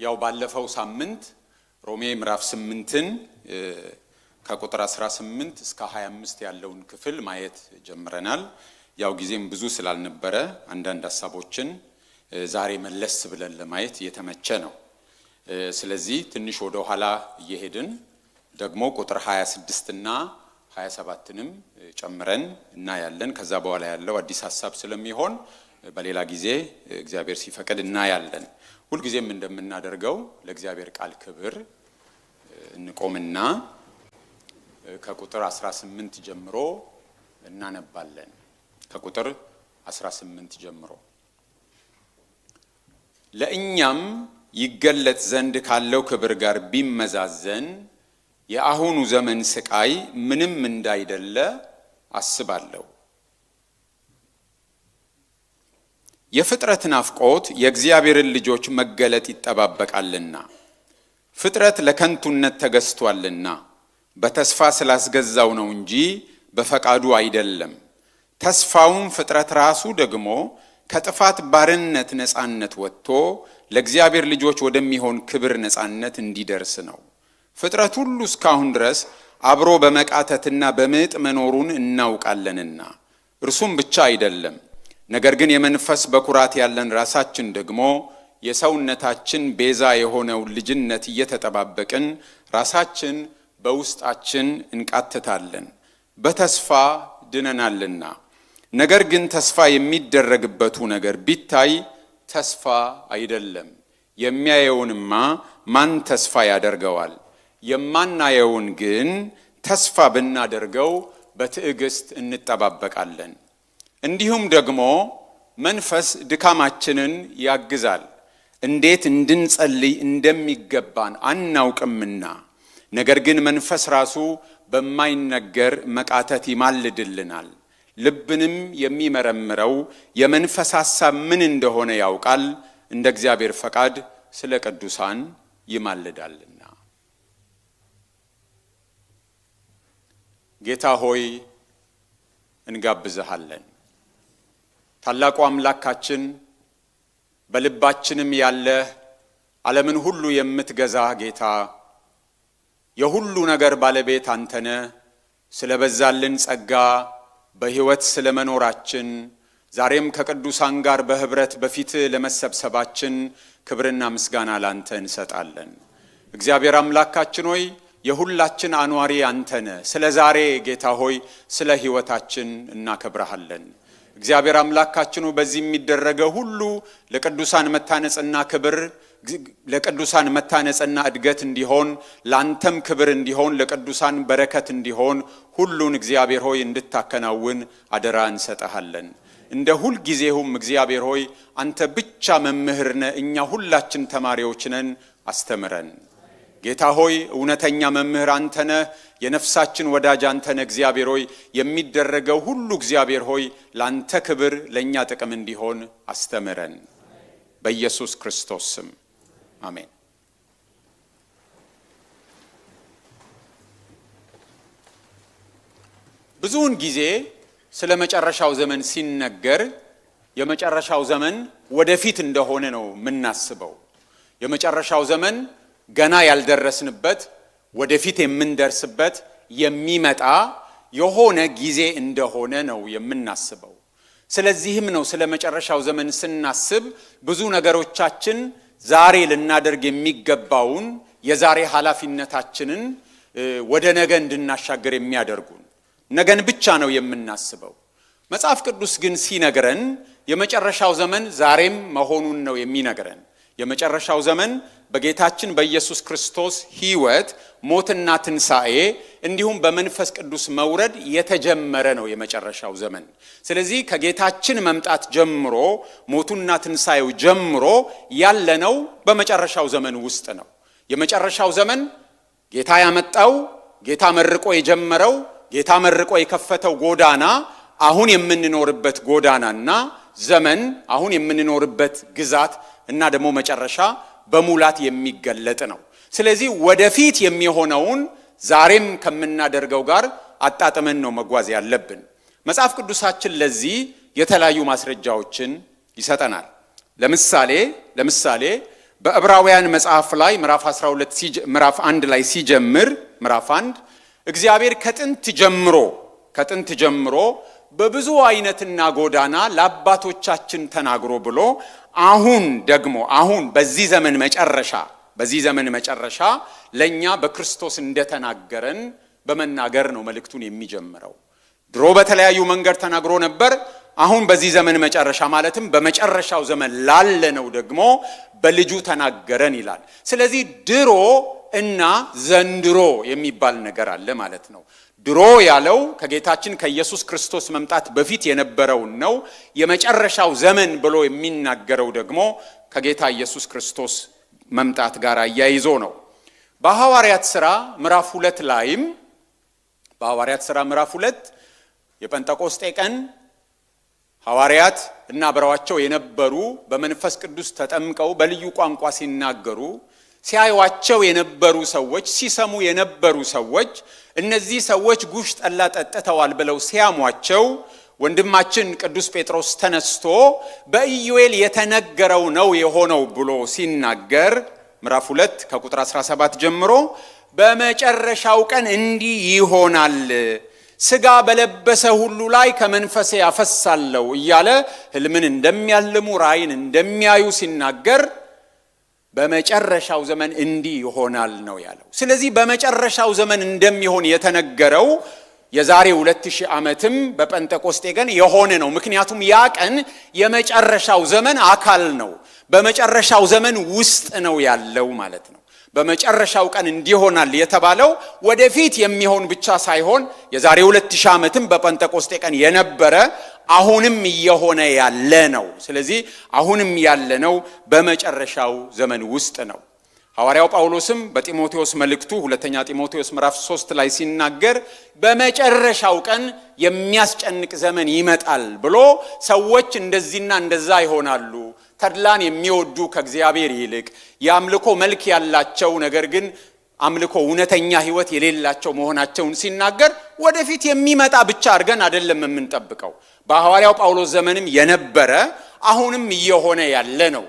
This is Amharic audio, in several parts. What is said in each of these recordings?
ያው ባለፈው ሳምንት ሮሜ ምዕራፍ 8ን ከቁጥር 18 እስከ 25 ያለውን ክፍል ማየት ጀምረናል። ያው ጊዜም ብዙ ስላልነበረ አንዳንድ ሐሳቦችን ዛሬ መለስ ብለን ለማየት የተመቸ ነው። ስለዚህ ትንሽ ወደ ኋላ እየሄድን ደግሞ ቁጥር 26 እና 27ንም ጨምረን እናያለን። ከዛ በኋላ ያለው አዲስ ሐሳብ ስለሚሆን በሌላ ጊዜ እግዚአብሔር ሲፈቅድ እናያለን። ሁልጊዜም እንደምናደርገው ለእግዚአብሔር ቃል ክብር እንቆምና ከቁጥር 18 ጀምሮ እናነባለን። ከቁጥር 18 ጀምሮ ለእኛም ይገለጥ ዘንድ ካለው ክብር ጋር ቢመዛዘን የአሁኑ ዘመን ስቃይ ምንም እንዳይደለ አስባለሁ። የፍጥረት ናፍቆት የእግዚአብሔርን ልጆች መገለጥ ይጠባበቃልና፣ ፍጥረት ለከንቱነት ተገዝቷልና በተስፋ ስላስገዛው ነው እንጂ በፈቃዱ አይደለም። ተስፋውም ፍጥረት ራሱ ደግሞ ከጥፋት ባርነት ነፃነት ወጥቶ ለእግዚአብሔር ልጆች ወደሚሆን ክብር ነፃነት እንዲደርስ ነው። ፍጥረት ሁሉ እስካሁን ድረስ አብሮ በመቃተትና በምጥ መኖሩን እናውቃለንና፣ እርሱም ብቻ አይደለም፣ ነገር ግን የመንፈስ በኩራት ያለን ራሳችን ደግሞ የሰውነታችን ቤዛ የሆነው ልጅነት እየተጠባበቅን ራሳችን በውስጣችን እንቃትታለን። በተስፋ ድነናልና። ነገር ግን ተስፋ የሚደረግበቱ ነገር ቢታይ ተስፋ አይደለም። የሚያየውንማ ማን ተስፋ ያደርገዋል? የማናየውን ግን ተስፋ ብናደርገው በትዕግስት እንጠባበቃለን። እንዲሁም ደግሞ መንፈስ ድካማችንን ያግዛል፣ እንዴት እንድንጸልይ እንደሚገባን አናውቅምና። ነገር ግን መንፈስ ራሱ በማይነገር መቃተት ይማልድልናል። ልብንም የሚመረምረው የመንፈስ ሐሳብ ምን እንደሆነ ያውቃል፣ እንደ እግዚአብሔር ፈቃድ ስለ ቅዱሳን ይማልዳልና። ጌታ ሆይ እንጋብዝሃለን። ታላቁ አምላካችን በልባችንም ያለ ዓለምን ሁሉ የምትገዛ ጌታ፣ የሁሉ ነገር ባለቤት አንተነ ስለበዛልን ጸጋ በሕይወት ስለመኖራችን ዛሬም ከቅዱሳን ጋር በህብረት በፊት ለመሰብሰባችን ክብርና ምስጋና ላንተ እንሰጣለን። እግዚአብሔር አምላካችን ሆይ የሁላችን አኗሪ አንተነ። ስለ ዛሬ ጌታ ሆይ ስለ ሕይወታችን እናከብረሃለን። እግዚአብሔር አምላካችን ሆይ በዚህ የሚደረገው ሁሉ ለቅዱሳን መታነጽና ክብር፣ ለቅዱሳን መታነጽና እድገት እንዲሆን፣ ላንተም ክብር እንዲሆን፣ ለቅዱሳን በረከት እንዲሆን ሁሉን እግዚአብሔር ሆይ እንድታከናውን አደራ እንሰጣለን። እንደ ሁል ጊዜውም እግዚአብሔር ሆይ አንተ ብቻ መምህር ነህ፣ እኛ ሁላችን ተማሪዎች ነን። አስተምረን ጌታ ሆይ። እውነተኛ መምህር አንተ ነህ፣ የነፍሳችን ወዳጅ አንተ ነህ። እግዚአብሔር ሆይ የሚደረገው ሁሉ እግዚአብሔር ሆይ ላንተ ክብር ለኛ ጥቅም እንዲሆን አስተምረን፣ በኢየሱስ ክርስቶስ ስም አሜን። ብዙውን ጊዜ ስለ መጨረሻው ዘመን ሲነገር የመጨረሻው ዘመን ወደፊት እንደሆነ ነው የምናስበው። የመጨረሻው ዘመን ገና ያልደረስንበት ወደፊት የምንደርስበት የሚመጣ የሆነ ጊዜ እንደሆነ ነው የምናስበው። ስለዚህም ነው ስለ መጨረሻው ዘመን ስናስብ ብዙ ነገሮቻችን ዛሬ ልናደርግ የሚገባውን የዛሬ ኃላፊነታችንን ወደ ነገ እንድናሻገር የሚያደርጉን ነገን ብቻ ነው የምናስበው። መጽሐፍ ቅዱስ ግን ሲነግረን የመጨረሻው ዘመን ዛሬም መሆኑን ነው የሚነግረን። የመጨረሻው ዘመን በጌታችን በኢየሱስ ክርስቶስ ሕይወት፣ ሞትና ትንሣኤ እንዲሁም በመንፈስ ቅዱስ መውረድ የተጀመረ ነው የመጨረሻው ዘመን። ስለዚህ ከጌታችን መምጣት ጀምሮ ሞቱና ትንሣኤው ጀምሮ ያለነው በመጨረሻው ዘመን ውስጥ ነው። የመጨረሻው ዘመን ጌታ ያመጣው፣ ጌታ መርቆ የጀመረው፣ ጌታ መርቆ የከፈተው ጎዳና አሁን የምንኖርበት ጎዳናና ዘመን፣ አሁን የምንኖርበት ግዛት እና ደግሞ መጨረሻ በሙላት የሚገለጥ ነው። ስለዚህ ወደፊት የሚሆነውን ዛሬም ከምናደርገው ጋር አጣጥመን ነው መጓዝ ያለብን። መጽሐፍ ቅዱሳችን ለዚህ የተለያዩ ማስረጃዎችን ይሰጠናል። ለምሳሌ በዕብራውያን መጽሐፍ ላይ ምዕራፍ 1 ላይ ሲጀምር ምዕራፍ 1 እግዚአብሔር ከጥንት ጀምሮ በብዙ አይነትና ጎዳና ለአባቶቻችን ተናግሮ ብሎ አሁን በዚህ ዘመን መጨረሻ ለኛ በክርስቶስ እንደተናገረን በመናገር ነው መልእክቱን የሚጀምረው። ድሮ በተለያዩ መንገድ ተናግሮ ነበር። አሁን በዚህ ዘመን መጨረሻ ማለትም በመጨረሻው ዘመን ላለነው ደግሞ በልጁ ተናገረን ይላል። ስለዚህ ድሮ እና ዘንድሮ የሚባል ነገር አለ ማለት ነው። ድሮ ያለው ከጌታችን ከኢየሱስ ክርስቶስ መምጣት በፊት የነበረውን ነው። የመጨረሻው ዘመን ብሎ የሚናገረው ደግሞ ከጌታ ኢየሱስ ክርስቶስ መምጣት ጋር አያይዞ ነው። በሐዋርያት ሥራ ምዕራፍ 2 ላይም በሐዋርያት ሥራ ምዕራፍ 2 የጴንጤቆስጤ ቀን ሐዋርያት እና አብረዋቸው የነበሩ በመንፈስ ቅዱስ ተጠምቀው በልዩ ቋንቋ ሲናገሩ ሲያዩዋቸው የነበሩ ሰዎች፣ ሲሰሙ የነበሩ ሰዎች እነዚህ ሰዎች ጉሽ ጠላ ጠጥተዋል ብለው ሲያሟቸው ወንድማችን ቅዱስ ጴጥሮስ ተነስቶ በኢዮኤል የተነገረው ነው የሆነው ብሎ ሲናገር ምዕራፍ 2 ከቁጥር 17 ጀምሮ በመጨረሻው ቀን እንዲህ ይሆናል፣ ሥጋ በለበሰ ሁሉ ላይ ከመንፈሴ አፈሳለሁ እያለ ሕልምን እንደሚያልሙ ራእይን እንደሚያዩ ሲናገር በመጨረሻው ዘመን እንዲህ ይሆናል ነው ያለው። ስለዚህ በመጨረሻው ዘመን እንደሚሆን የተነገረው የዛሬ 2000 ዓመትም በጴንጤቆስጤ ቀን የሆነ ነው። ምክንያቱም ያ ቀን የመጨረሻው ዘመን አካል ነው። በመጨረሻው ዘመን ውስጥ ነው ያለው ማለት ነው። በመጨረሻው ቀን እንዲሆናል የተባለው ወደፊት የሚሆን ብቻ ሳይሆን የዛሬ 2000 ዓመትም በጴንጤቆስጤ ቀን የነበረ አሁንም እየሆነ ያለ ነው። ስለዚህ አሁንም ያለነው በመጨረሻው ዘመን ውስጥ ነው። ሐዋርያው ጳውሎስም በጢሞቴዎስ መልእክቱ 2ኛ ጢሞቴዎስ ምዕራፍ 3 ላይ ሲናገር በመጨረሻው ቀን የሚያስጨንቅ ዘመን ይመጣል ብሎ ሰዎች እንደዚህና እንደዛ ይሆናሉ፣ ተድላን የሚወዱ ከእግዚአብሔር ይልቅ የአምልኮ መልክ ያላቸው ነገር ግን አምልኮ እውነተኛ ሕይወት የሌላቸው መሆናቸውን ሲናገር ወደፊት የሚመጣ ብቻ አድርገን አይደለም የምንጠብቀው። በሐዋርያው ጳውሎስ ዘመንም የነበረ አሁንም እየሆነ ያለ ነው።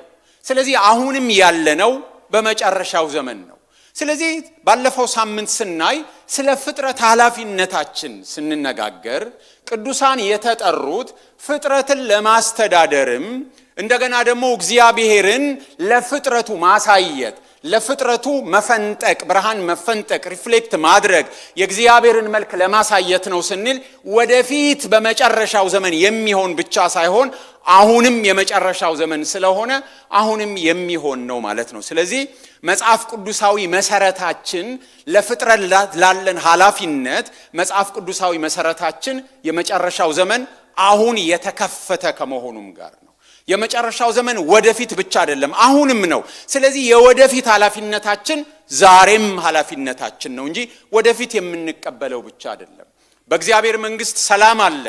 ስለዚህ አሁንም ያለነው በመጨረሻው ዘመን ነው። ስለዚህ ባለፈው ሳምንት ስናይ ስለ ፍጥረት ኃላፊነታችን ስንነጋገር ቅዱሳን የተጠሩት ፍጥረትን ለማስተዳደርም እንደገና ደግሞ እግዚአብሔርን ለፍጥረቱ ማሳየት፣ ለፍጥረቱ መፈንጠቅ፣ ብርሃን መፈንጠቅ፣ ሪፍሌክት ማድረግ የእግዚአብሔርን መልክ ለማሳየት ነው ስንል ወደፊት በመጨረሻው ዘመን የሚሆን ብቻ ሳይሆን አሁንም የመጨረሻው ዘመን ስለሆነ አሁንም የሚሆን ነው ማለት ነው። ስለዚህ መጽሐፍ ቅዱሳዊ መሰረታችን ለፍጥረት ላለን ኃላፊነት መጽሐፍ ቅዱሳዊ መሰረታችን የመጨረሻው ዘመን አሁን የተከፈተ ከመሆኑም ጋር ነው። የመጨረሻው ዘመን ወደፊት ብቻ አይደለም አሁንም ነው። ስለዚህ የወደፊት ኃላፊነታችን ዛሬም ኃላፊነታችን ነው እንጂ ወደፊት የምንቀበለው ብቻ አይደለም። በእግዚአብሔር መንግስት ሰላም አለ፣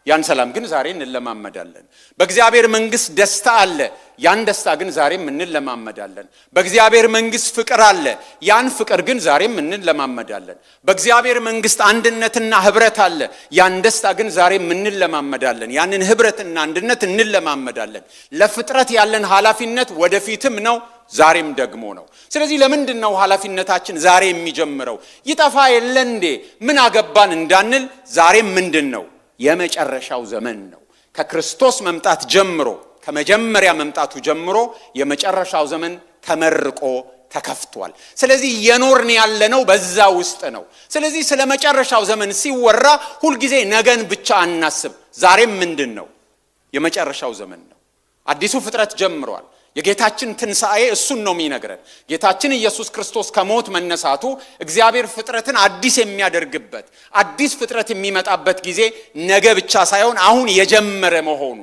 ያን ሰላም ግን ዛሬ እንለማመዳለን። በእግዚአብሔር መንግስት ደስታ አለ፣ ያን ደስታ ግን ዛሬም እንለማመዳለን። በእግዚአብሔር መንግስት ፍቅር አለ፣ ያን ፍቅር ግን ዛሬም እንለማመዳለን። በእግዚአብሔር መንግስት አንድነትና ህብረት አለ፣ ያን ደስታ ግን ዛሬም እንለማመዳለን። ያንን ህብረትና አንድነት እንለማመዳለን። ለፍጥረት ያለን ኃላፊነት ወደፊትም ነው፣ ዛሬም ደግሞ ነው። ስለዚህ ለምንድን ነው ኃላፊነታችን ዛሬ የሚጀምረው? ይጠፋ የለ እንዴ ምን አገባን እንዳንል ዛሬም ምንድን ነው? የመጨረሻው ዘመን ነው። ከክርስቶስ መምጣት ጀምሮ ከመጀመሪያ መምጣቱ ጀምሮ የመጨረሻው ዘመን ተመርቆ ተከፍቷል። ስለዚህ የኖርን ያለነው በዛ ውስጥ ነው። ስለዚህ ስለ መጨረሻው ዘመን ሲወራ ሁልጊዜ ነገን ብቻ አናስብ። ዛሬም ምንድን ነው? የመጨረሻው ዘመን ነው። አዲሱ ፍጥረት ጀምሯል። የጌታችን ትንሣኤ እሱን ነው የሚነግረን። ጌታችን ኢየሱስ ክርስቶስ ከሞት መነሳቱ እግዚአብሔር ፍጥረትን አዲስ የሚያደርግበት አዲስ ፍጥረት የሚመጣበት ጊዜ ነገ ብቻ ሳይሆን አሁን የጀመረ መሆኑ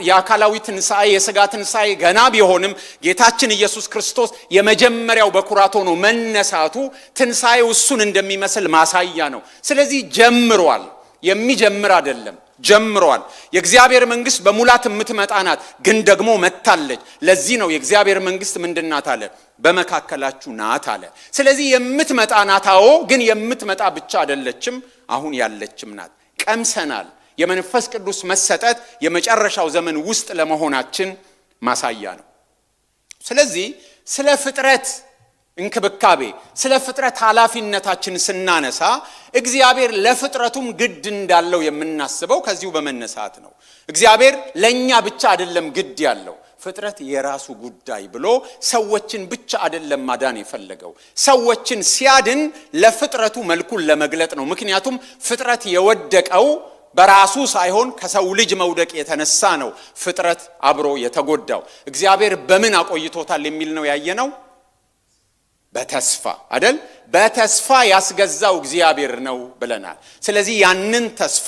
የአካላዊ ትንሣኤ የሥጋ ትንሣኤ ገና ቢሆንም ጌታችን ኢየሱስ ክርስቶስ የመጀመሪያው በኩራት ሆኖ መነሳቱ ትንሣኤው እሱን እንደሚመስል ማሳያ ነው። ስለዚህ ጀምሯል። የሚጀምር አይደለም፣ ጀምሯል። የእግዚአብሔር መንግስት በሙላት የምትመጣ ናት፣ ግን ደግሞ መጥታለች። ለዚህ ነው የእግዚአብሔር መንግስት ምንድናት አለ? በመካከላችሁ ናት አለ። ስለዚህ የምትመጣ ናት። አዎ፣ ግን የምትመጣ ብቻ አይደለችም፣ አሁን ያለችም ናት። ቀምሰናል። የመንፈስ ቅዱስ መሰጠት የመጨረሻው ዘመን ውስጥ ለመሆናችን ማሳያ ነው። ስለዚህ ስለ ፍጥረት እንክብካቤ ስለ ፍጥረት ኃላፊነታችን ስናነሳ እግዚአብሔር ለፍጥረቱም ግድ እንዳለው የምናስበው ከዚሁ በመነሳት ነው። እግዚአብሔር ለኛ ብቻ አይደለም ግድ ያለው፣ ፍጥረት የራሱ ጉዳይ ብሎ ሰዎችን ብቻ አይደለም ማዳን የፈለገው። ሰዎችን ሲያድን ለፍጥረቱ መልኩን ለመግለጥ ነው። ምክንያቱም ፍጥረት የወደቀው በራሱ ሳይሆን ከሰው ልጅ መውደቅ የተነሳ ነው ፍጥረት አብሮ የተጎዳው። እግዚአብሔር በምን አቆይቶታል የሚል ነው ያየነው፣ በተስፋ አይደል? በተስፋ ያስገዛው እግዚአብሔር ነው ብለናል። ስለዚህ ያንን ተስፋ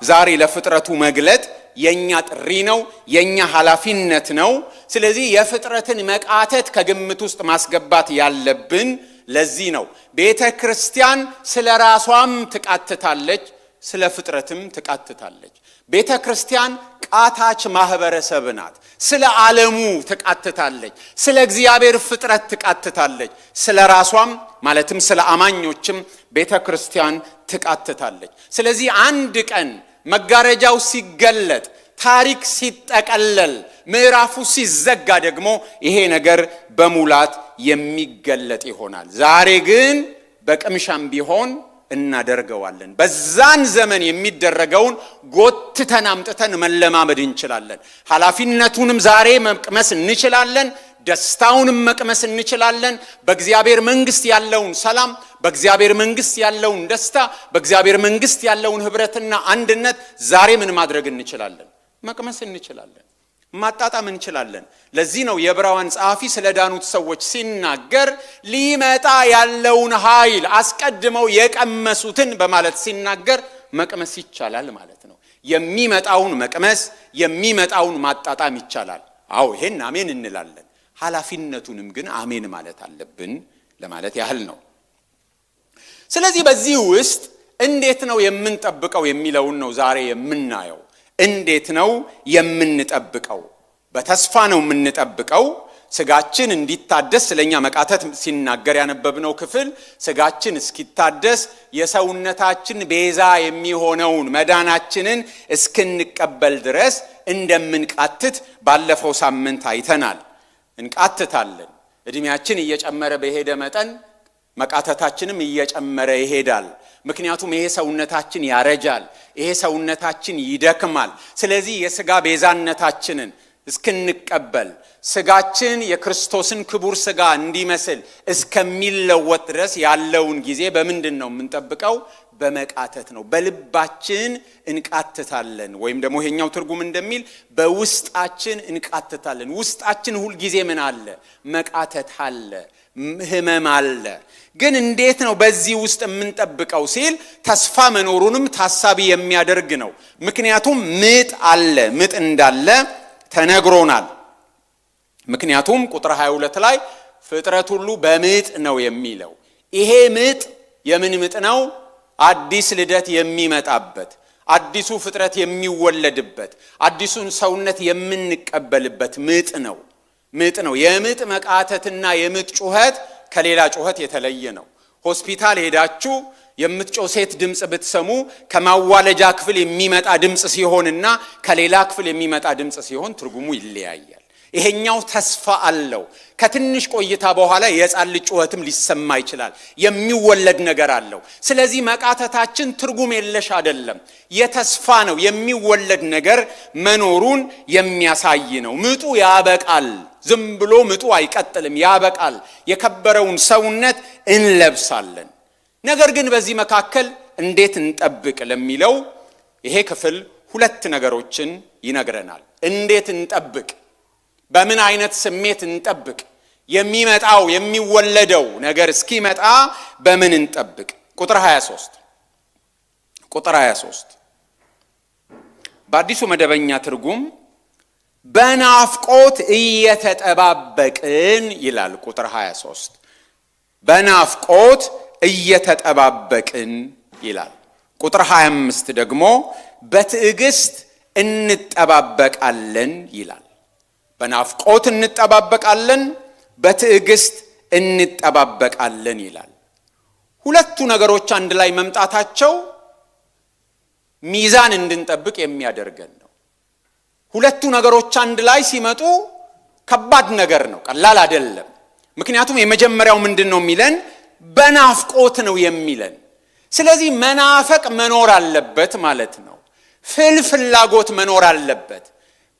ዛሬ ለፍጥረቱ መግለጥ የኛ ጥሪ ነው፣ የኛ ኃላፊነት ነው። ስለዚህ የፍጥረትን መቃተት ከግምት ውስጥ ማስገባት ያለብን ለዚህ ነው። ቤተክርስቲያን ስለ ራሷም ትቃትታለች፣ ስለ ፍጥረትም ትቃትታለች። ቤተክርስቲያን ቃታች ማህበረሰብ ናት። ስለ ዓለሙ ትቃትታለች፣ ስለ እግዚአብሔር ፍጥረት ትቃትታለች። ስለ ራሷም ማለትም ስለ አማኞችም ቤተክርስቲያን ትቃትታለች። ስለዚህ አንድ ቀን መጋረጃው ሲገለጥ፣ ታሪክ ሲጠቀለል፣ ምዕራፉ ሲዘጋ ደግሞ ይሄ ነገር በሙላት የሚገለጥ ይሆናል። ዛሬ ግን በቅምሻም ቢሆን እናደርገዋለን። በዛን ዘመን የሚደረገውን ጎትተን አምጥተን መለማመድ እንችላለን። ኃላፊነቱንም ዛሬ መቅመስ እንችላለን። ደስታውንም መቅመስ እንችላለን። በእግዚአብሔር መንግስት ያለውን ሰላም፣ በእግዚአብሔር መንግስት ያለውን ደስታ፣ በእግዚአብሔር መንግስት ያለውን ህብረትና አንድነት ዛሬ ምን ማድረግ እንችላለን? መቅመስ እንችላለን፣ ማጣጣም እንችላለን። ለዚህ ነው የዕብራውያን ጸሐፊ ስለ ዳኑት ሰዎች ሲናገር ሊመጣ ያለውን ኃይል አስቀድመው የቀመሱትን በማለት ሲናገር መቅመስ ይቻላል ማለት ነው። የሚመጣውን መቅመስ፣ የሚመጣውን ማጣጣም ይቻላል። አዎ ይሄን አሜን እንላለን። ኃላፊነቱንም ግን አሜን ማለት አለብን ለማለት ያህል ነው። ስለዚህ በዚህ ውስጥ እንዴት ነው የምንጠብቀው የሚለውን ነው ዛሬ የምናየው። እንዴት ነው የምንጠብቀው? በተስፋ ነው የምንጠብቀው። ስጋችን እንዲታደስ ስለኛ መቃተት ሲናገር ያነበብነው ክፍል ስጋችን እስኪታደስ የሰውነታችን ቤዛ የሚሆነውን መዳናችንን እስክንቀበል ድረስ እንደምንቃትት ባለፈው ሳምንት አይተናል። እንቃትታለን። እድሜያችን እየጨመረ በሄደ መጠን መቃተታችንም እየጨመረ ይሄዳል። ምክንያቱም ይሄ ሰውነታችን ያረጃል፣ ይሄ ሰውነታችን ይደክማል። ስለዚህ የሥጋ ቤዛነታችንን እስክንቀበል ስጋችን የክርስቶስን ክቡር ስጋ እንዲመስል እስከሚለወጥ ድረስ ያለውን ጊዜ በምንድን ነው የምንጠብቀው? በመቃተት ነው። በልባችን እንቃትታለን። ወይም ደግሞ ይሄኛው ትርጉም እንደሚል በውስጣችን እንቃትታለን። ውስጣችን ሁል ጊዜ ምን አለ? መቃተት አለ፣ ህመም አለ። ግን እንዴት ነው በዚህ ውስጥ የምንጠብቀው ሲል ተስፋ መኖሩንም ታሳቢ የሚያደርግ ነው። ምክንያቱም ምጥ አለ፣ ምጥ እንዳለ ተነግሮናል። ምክንያቱም ቁጥር 22 ላይ ፍጥረት ሁሉ በምጥ ነው የሚለው። ይሄ ምጥ የምን ምጥ ነው? አዲስ ልደት የሚመጣበት፣ አዲሱ ፍጥረት የሚወለድበት፣ አዲሱን ሰውነት የምንቀበልበት ምጥ ነው። ምጥ ነው። የምጥ መቃተትና የምጥ ጩኸት ከሌላ ጩኸት የተለየ ነው። ሆስፒታል ሄዳችሁ የምትጮህ ሴት ድምጽ ብትሰሙ ከማዋለጃ ክፍል የሚመጣ ድምጽ ሲሆንና ከሌላ ክፍል የሚመጣ ድምጽ ሲሆን ትርጉሙ ይለያያል። ይሄኛው ተስፋ አለው። ከትንሽ ቆይታ በኋላ የሕፃን ልጅ ጩኸትም ሊሰማ ይችላል። የሚወለድ ነገር አለው። ስለዚህ መቃተታችን ትርጉም የለሽ አይደለም፣ የተስፋ ነው። የሚወለድ ነገር መኖሩን የሚያሳይ ነው። ምጡ ያበቃል። ዝም ብሎ ምጡ አይቀጥልም፣ ያበቃል። የከበረውን ሰውነት እንለብሳለን። ነገር ግን በዚህ መካከል እንዴት እንጠብቅ ለሚለው ይሄ ክፍል ሁለት ነገሮችን ይነግረናል። እንዴት እንጠብቅ? በምን አይነት ስሜት እንጠብቅ? የሚመጣው የሚወለደው ነገር እስኪመጣ በምን እንጠብቅ? ቁጥር 23 በአዲሱ መደበኛ ትርጉም በናፍቆት እየተጠባበቅን ይላል። ቁጥር 23 በናፍቆት እየተጠባበቅን ይላል። ቁጥር 25 ደግሞ በትዕግስት እንጠባበቃለን ይላል። በናፍቆት እንጠባበቃለን፣ በትዕግስት እንጠባበቃለን ይላል። ሁለቱ ነገሮች አንድ ላይ መምጣታቸው ሚዛን እንድንጠብቅ የሚያደርገን ነው። ሁለቱ ነገሮች አንድ ላይ ሲመጡ ከባድ ነገር ነው፣ ቀላል አይደለም። ምክንያቱም የመጀመሪያው ምንድነው የሚለን? በናፍቆት ነው የሚለን። ስለዚህ መናፈቅ መኖር አለበት ማለት ነው። ፍላጎት መኖር አለበት፣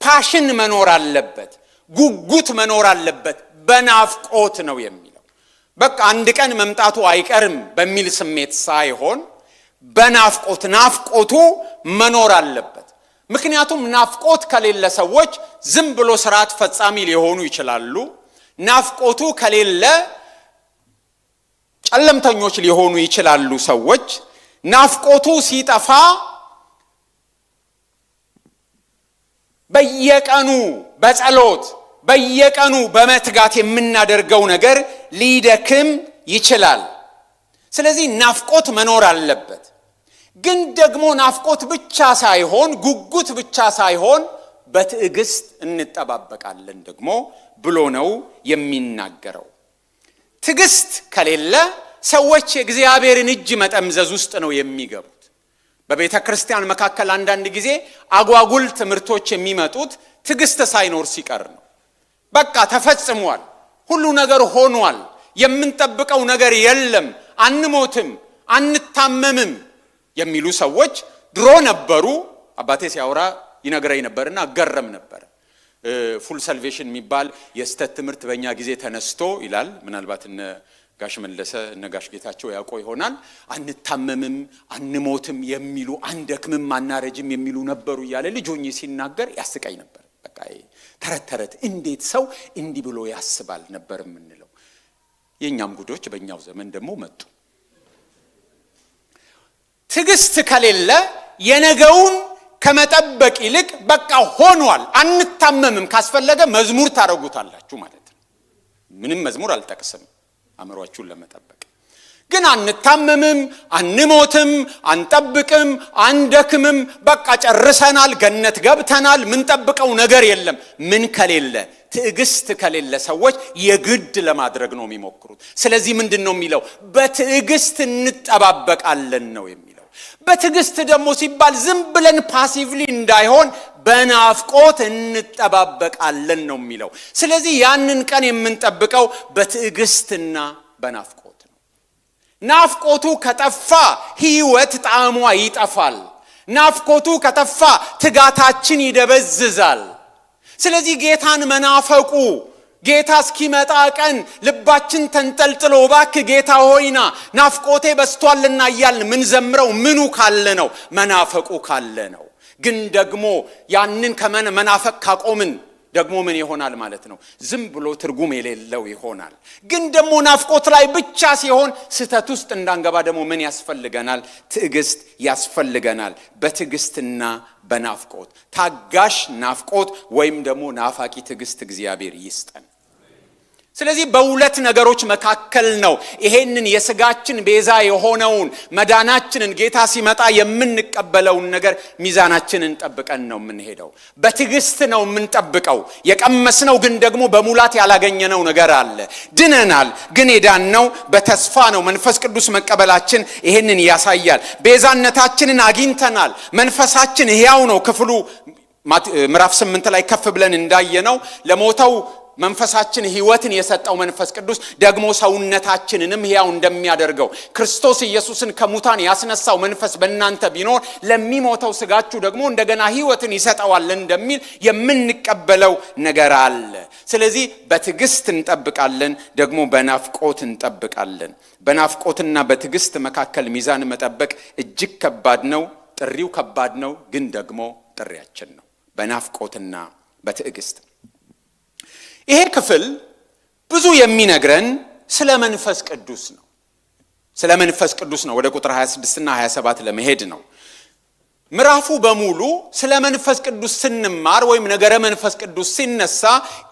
ፓሽን መኖር አለበት፣ ጉጉት መኖር አለበት። በናፍቆት ነው የሚለው። በቃ አንድ ቀን መምጣቱ አይቀርም በሚል ስሜት ሳይሆን በናፍቆት፣ ናፍቆቱ መኖር አለበት። ምክንያቱም ናፍቆት ከሌለ ሰዎች ዝም ብሎ ስርዓት ፈጻሚ ሊሆኑ ይችላሉ። ናፍቆቱ ከሌለ ጨለምተኞች ሊሆኑ ይችላሉ ሰዎች። ናፍቆቱ ሲጠፋ በየቀኑ በጸሎት በየቀኑ በመትጋት የምናደርገው ነገር ሊደክም ይችላል። ስለዚህ ናፍቆት መኖር አለበት። ግን ደግሞ ናፍቆት ብቻ ሳይሆን ጉጉት ብቻ ሳይሆን በትዕግስት እንጠባበቃለን ደግሞ ብሎ ነው የሚናገረው። ትዕግስት ከሌለ ሰዎች የእግዚአብሔርን እጅ መጠምዘዝ ውስጥ ነው የሚገቡት። በቤተ ክርስቲያን መካከል አንዳንድ ጊዜ አጓጉል ትምህርቶች የሚመጡት ትዕግስት ሳይኖር ሲቀር ነው። በቃ ተፈጽሟል፣ ሁሉ ነገር ሆኗል፣ የምንጠብቀው ነገር የለም፣ አንሞትም፣ አንታመምም የሚሉ ሰዎች ድሮ ነበሩ። አባቴ ሲያወራ ይነግረኝ ነበርና አገረም ነበር። ፉል ሰልቬሽን የሚባል የስተት ትምህርት በእኛ ጊዜ ተነስቶ ይላል። ምናልባት እነ ጋሽ መለሰ እነ ጋሽ ጌታቸው ያውቁ ይሆናል። አንታመምም፣ አንሞትም የሚሉ፣ አንደክምም፣ አናረጅም የሚሉ ነበሩ እያለ ልጅ ሆኜ ሲናገር ያስቀኝ ነበር። በቃ ተረት እንዴት ሰው እንዲህ ብሎ ያስባል ነበር የምንለው። የኛም ጉዶች በእኛው ዘመን ደግሞ መጡ። ትዕግስት ከሌለ የነገውን ከመጠበቅ ይልቅ በቃ ሆኗል፣ አንታመምም ካስፈለገ መዝሙር ታረጉታላችሁ ማለት ነው። ምንም መዝሙር አልጠቅስም አእምሮአችሁን ለመጠበቅ። ግን አንታመምም፣ አንሞትም፣ አንጠብቅም፣ አንደክምም፣ በቃ ጨርሰናል፣ ገነት ገብተናል፣ ምን ጠብቀው ነገር የለም። ምን ከሌለ? ትዕግስት ከሌለ ሰዎች የግድ ለማድረግ ነው የሚሞክሩት። ስለዚህ ምንድነው የሚለው? በትዕግስት እንጠባበቃለን ነው የሚለው። በትዕግስት ደግሞ ሲባል ዝም ብለን ፓሲቭሊ እንዳይሆን በናፍቆት እንጠባበቃለን ነው የሚለው። ስለዚህ ያንን ቀን የምንጠብቀው በትዕግስትና በናፍቆት ነው። ናፍቆቱ ከጠፋ ህይወት ጣዕሟ ይጠፋል። ናፍቆቱ ከጠፋ ትጋታችን ይደበዝዛል። ስለዚህ ጌታን መናፈቁ፣ ጌታ እስኪመጣ ቀን ልባችን ተንጠልጥሎ እባክህ ጌታ ሆይና ናፍቆቴ በስቷልና እያልን ምን ዘምረው ምኑ ካለ ነው? መናፈቁ ካለ ነው። ግን ደግሞ ያንን ከመናፈቅ ካቆምን ደግሞ ምን ይሆናል ማለት ነው? ዝም ብሎ ትርጉም የሌለው ይሆናል። ግን ደግሞ ናፍቆት ላይ ብቻ ሲሆን ስህተት ውስጥ እንዳንገባ ደግሞ ምን ያስፈልገናል? ትዕግስት ያስፈልገናል። በትዕግስትና በናፍቆት፣ ታጋሽ ናፍቆት ወይም ደግሞ ናፋቂ ትዕግስት እግዚአብሔር ይስጠን። ስለዚህ በሁለት ነገሮች መካከል ነው ይሄንን የሥጋችን ቤዛ የሆነውን መዳናችንን ጌታ ሲመጣ የምንቀበለውን ነገር ሚዛናችንን ጠብቀን ነው የምንሄደው። በትዕግስት ነው የምንጠብቀው። የቀመስነው ግን ደግሞ በሙላት ያላገኘነው ነገር አለ። ድነናል፣ ግን የዳነው በተስፋ ነው። መንፈስ ቅዱስ መቀበላችን ይሄንን ያሳያል። ቤዛነታችንን አግኝተናል። መንፈሳችን ሕያው ነው። ክፍሉ ምዕራፍ 8 ላይ ከፍ ብለን እንዳየነው ለሞተው መንፈሳችን ሕይወትን የሰጠው መንፈስ ቅዱስ ደግሞ ሰውነታችንንም ሕያው እንደሚያደርገው ክርስቶስ ኢየሱስን ከሙታን ያስነሳው መንፈስ በእናንተ ቢኖር ለሚሞተው ሥጋችሁ ደግሞ እንደገና ሕይወትን ይሰጠዋል እንደሚል የምንቀበለው ነገር አለ። ስለዚህ በትዕግስት እንጠብቃለን፣ ደግሞ በናፍቆት እንጠብቃለን። በናፍቆትና በትዕግስት መካከል ሚዛን መጠበቅ እጅግ ከባድ ነው። ጥሪው ከባድ ነው፣ ግን ደግሞ ጥሪያችን ነው። በናፍቆትና በትዕግስት ይሄ ክፍል ብዙ የሚነግረን ስለ መንፈስ ቅዱስ ነው። ስለ መንፈስ ቅዱስ ነው። ወደ ቁጥር 26 እና 27 ለመሄድ ነው። ምዕራፉ በሙሉ ስለ መንፈስ ቅዱስ ስንማር ወይም ነገረ መንፈስ ቅዱስ ሲነሳ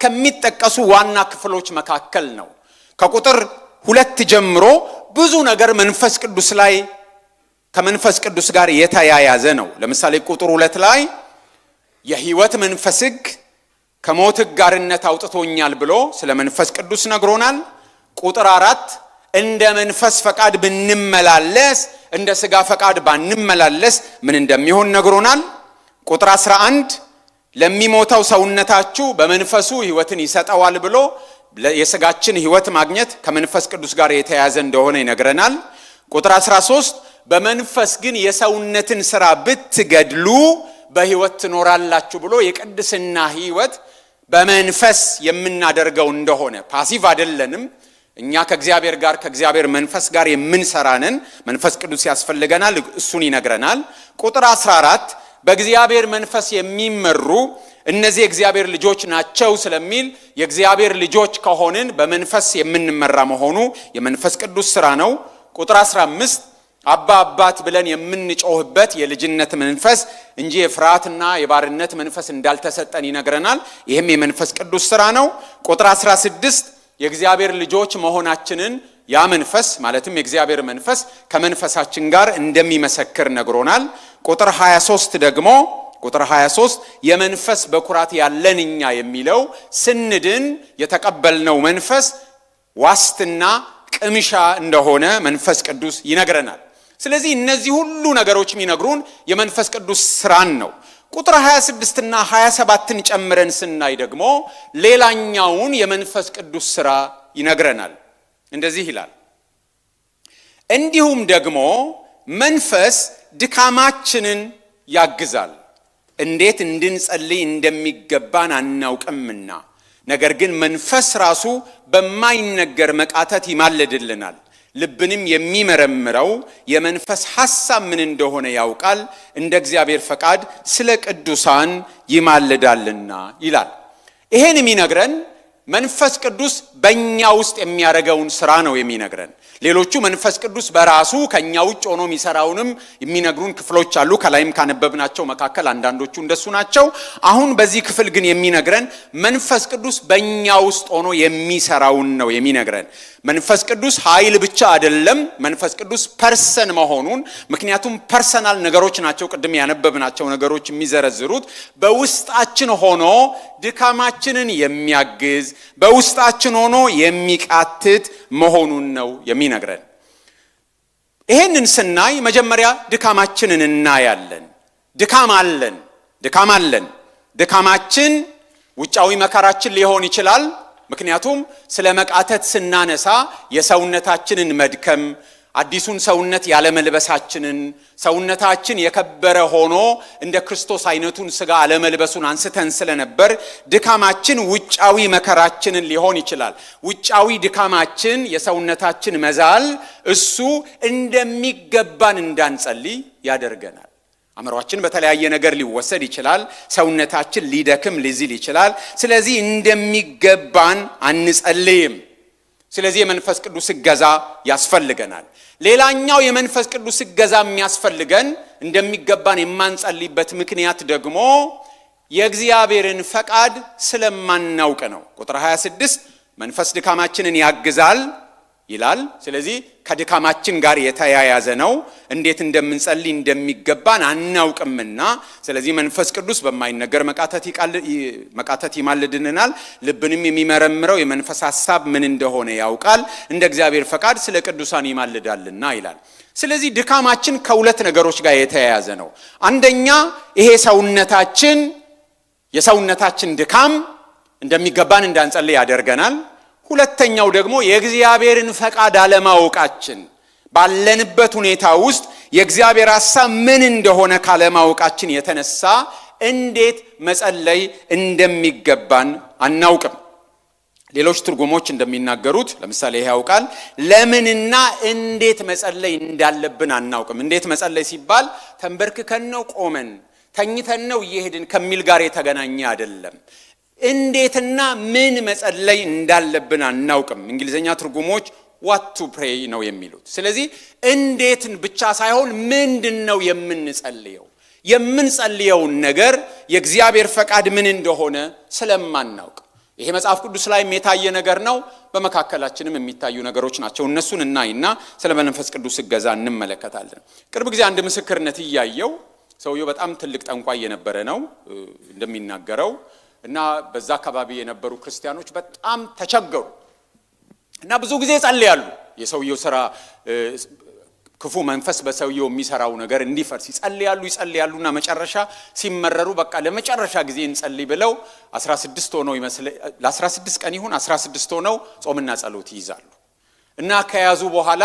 ከሚጠቀሱ ዋና ክፍሎች መካከል ነው። ከቁጥር 2 ጀምሮ ብዙ ነገር መንፈስ ቅዱስ ላይ ከመንፈስ ቅዱስ ጋር የተያያዘ ነው። ለምሳሌ ቁጥር 2 ላይ የሕይወት መንፈስ ሕግ ከሞት ጋርነት አውጥቶኛል ብሎ ስለ መንፈስ ቅዱስ ነግሮናል። ቁጥር 4 እንደ መንፈስ ፈቃድ ብንመላለስ እንደ ሥጋ ፈቃድ ባንመላለስ ምን እንደሚሆን ነግሮናል። ቁጥር 11 ለሚሞተው ሰውነታችሁ በመንፈሱ ሕይወትን ይሰጠዋል ብሎ የሥጋችን ሕይወት ማግኘት ከመንፈስ ቅዱስ ጋር የተያያዘ እንደሆነ ይነግረናል። ቁጥር 13 በመንፈስ ግን የሰውነትን ሥራ ብትገድሉ በሕይወት ትኖራላችሁ ብሎ የቅድስና ሕይወት በመንፈስ የምናደርገው እንደሆነ ፓሲቭ አይደለንም። እኛ ከእግዚአብሔር መንፈስ ጋር የምንሰራንን መንፈስ ቅዱስ ያስፈልገናል። እሱን ይነግረናል። ቁጥር 14 በእግዚአብሔር መንፈስ የሚመሩ እነዚህ የእግዚአብሔር ልጆች ናቸው ስለሚል የእግዚአብሔር ልጆች ከሆንን በመንፈስ የምንመራ መሆኑ የመንፈስ ቅዱስ ሥራ ነው። ቁጥር 15 አባ አባት ብለን የምንጮህበት የልጅነት መንፈስ እንጂ የፍርሃትና የባርነት መንፈስ እንዳልተሰጠን ይነግረናል። ይህም የመንፈስ ቅዱስ ሥራ ነው። ቁጥር 16 የእግዚአብሔር ልጆች መሆናችንን ያ መንፈስ ማለትም የእግዚአብሔር መንፈስ ከመንፈሳችን ጋር እንደሚመሰክር ነግሮናል። ቁጥር 23 የመንፈስ በኩራት ያለን እኛ የሚለው ስንድን የተቀበልነው መንፈስ ዋስትና ቅምሻ እንደሆነ መንፈስ ቅዱስ ይነግረናል። ስለዚህ እነዚህ ሁሉ ነገሮች የሚነግሩን የመንፈስ ቅዱስ ሥራን ነው። ቁጥር 26 እና 27ን ጨምረን ስናይ ደግሞ ሌላኛውን የመንፈስ ቅዱስ ሥራ ይነግረናል። እንደዚህ ይላል፣ እንዲሁም ደግሞ መንፈስ ድካማችንን ያግዛል፣ እንዴት እንድንጸልይ እንደሚገባን አናውቅምና፣ ነገር ግን መንፈስ ራሱ በማይነገር መቃተት ይማልድልናል። ልብንም የሚመረምረው የመንፈስ ሐሳብ ምን እንደሆነ ያውቃል፣ እንደ እግዚአብሔር ፈቃድ ስለ ቅዱሳን ይማልዳልና ይላል። ይሄን የሚነግረን መንፈስ ቅዱስ በእኛ ውስጥ የሚያደርገውን ሥራ ነው የሚነግረን። ሌሎቹ መንፈስ ቅዱስ በራሱ ከኛ ውጭ ሆኖ የሚሰራውንም የሚነግሩን ክፍሎች አሉ። ከላይም ካነበብናቸው መካከል አንዳንዶቹ እንደሱ ናቸው። አሁን በዚህ ክፍል ግን የሚነግረን መንፈስ ቅዱስ በእኛ ውስጥ ሆኖ የሚሰራውን ነው የሚነግረን። መንፈስ ቅዱስ ኃይል ብቻ አይደለም፣ መንፈስ ቅዱስ ፐርሰን መሆኑን። ምክንያቱም ፐርሰናል ነገሮች ናቸው ቅድም ያነበብናቸው ነገሮች የሚዘረዝሩት። በውስጣችን ሆኖ ድካማችንን የሚያግዝ በውስጣችን ሆኖ የሚቃትት መሆኑን ነው የሚነግረን። ይሄንን ስናይ መጀመሪያ ድካማችንን እናያለን። ድካም አለን። ድካማችን ውጫዊ መከራችን ሊሆን ይችላል። ምክንያቱም ስለ መቃተት ስናነሳ የሰውነታችንን መድከም፣ አዲሱን ሰውነት ያለመልበሳችንን፣ ሰውነታችን የከበረ ሆኖ እንደ ክርስቶስ አይነቱን ሥጋ አለመልበሱን አንስተን ስለነበር ድካማችን ውጫዊ መከራችንን ሊሆን ይችላል። ውጫዊ ድካማችን የሰውነታችን መዛል እሱ እንደሚገባን እንዳንጸልይ ያደርገናል። አእምሯችን በተለያየ ነገር ሊወሰድ ይችላል። ሰውነታችን ሊደክም ሊዝል ይችላል። ስለዚህ እንደሚገባን አንጸልይም። ስለዚህ የመንፈስ ቅዱስ እገዛ ያስፈልገናል። ሌላኛው የመንፈስ ቅዱስ እገዛ የሚያስፈልገን እንደሚገባን የማንጸልይበት ምክንያት ደግሞ የእግዚአብሔርን ፈቃድ ስለማናውቅ ነው። ቁጥር 26 መንፈስ ድካማችንን ያግዛል ይላል። ስለዚህ ከድካማችን ጋር የተያያዘ ነው። እንዴት እንደምንጸልይ እንደሚገባን አናውቅምና፣ ስለዚህ መንፈስ ቅዱስ በማይነገር መቃተት ይማልድልናል። ልብንም የሚመረምረው የመንፈስ ሐሳብ ምን እንደሆነ ያውቃል፣ እንደ እግዚአብሔር ፈቃድ ስለ ቅዱሳን ይማልዳልና ይላል። ስለዚህ ድካማችን ከሁለት ነገሮች ጋር የተያያዘ ነው። አንደኛ ይሄ የሰውነታችን ድካም እንደሚገባን እንዳንጸልይ ያደርገናል። ሁለተኛው ደግሞ የእግዚአብሔርን ፈቃድ አለማወቃችን፣ ባለንበት ሁኔታ ውስጥ የእግዚአብሔር ሐሳብ ምን እንደሆነ ካለማወቃችን የተነሳ እንዴት መጸለይ እንደሚገባን አናውቅም። ሌሎች ትርጉሞች እንደሚናገሩት ለምሳሌ ይሄ ያውቃል ለምንና እንዴት መጸለይ እንዳለብን አናውቅም። እንዴት መጸለይ ሲባል ተንበርክከን ነው ቆመን ተኝተን ነው እየሄድን ከሚል ጋር የተገናኘ አይደለም። እንዴትና ምን መጸለይ እንዳለብን አናውቅም። እንግሊዘኛ ትርጉሞች what to pray ነው የሚሉት። ስለዚህ እንዴትን ብቻ ሳይሆን ምንድነው የምንጸልየውን ነገር የእግዚአብሔር ፈቃድ ምን እንደሆነ ስለማናውቅ፣ ይሄ መጽሐፍ ቅዱስ ላይ የታየ ነገር ነው። በመካከላችንም የሚታዩ ነገሮች ናቸው። እነሱን እናይና ስለ መንፈስ ቅዱስ እገዛ እንመለከታለን። ቅርብ ጊዜ አንድ ምስክርነት እያየው ሰውየው በጣም ትልቅ ጠንቋይ የነበረ ነው እንደሚናገረው እና በዛ አካባቢ የነበሩ ክርስቲያኖች በጣም ተቸገሩ እና ብዙ ጊዜ ጸልያሉ። የሰውየው ሥራ ክፉ መንፈስ በሰውየው የሚሰራው ነገር እንዲፈርስ ይጸልያሉና መጨረሻ ሲመረሩ በቃ ለመጨረሻ ጊዜ እንጸልይ ብለው 16 ሆነው ለ16 ቀን ይሁን 16 ሆነው ጾምና ጸሎት ይይዛሉ። እና ከያዙ በኋላ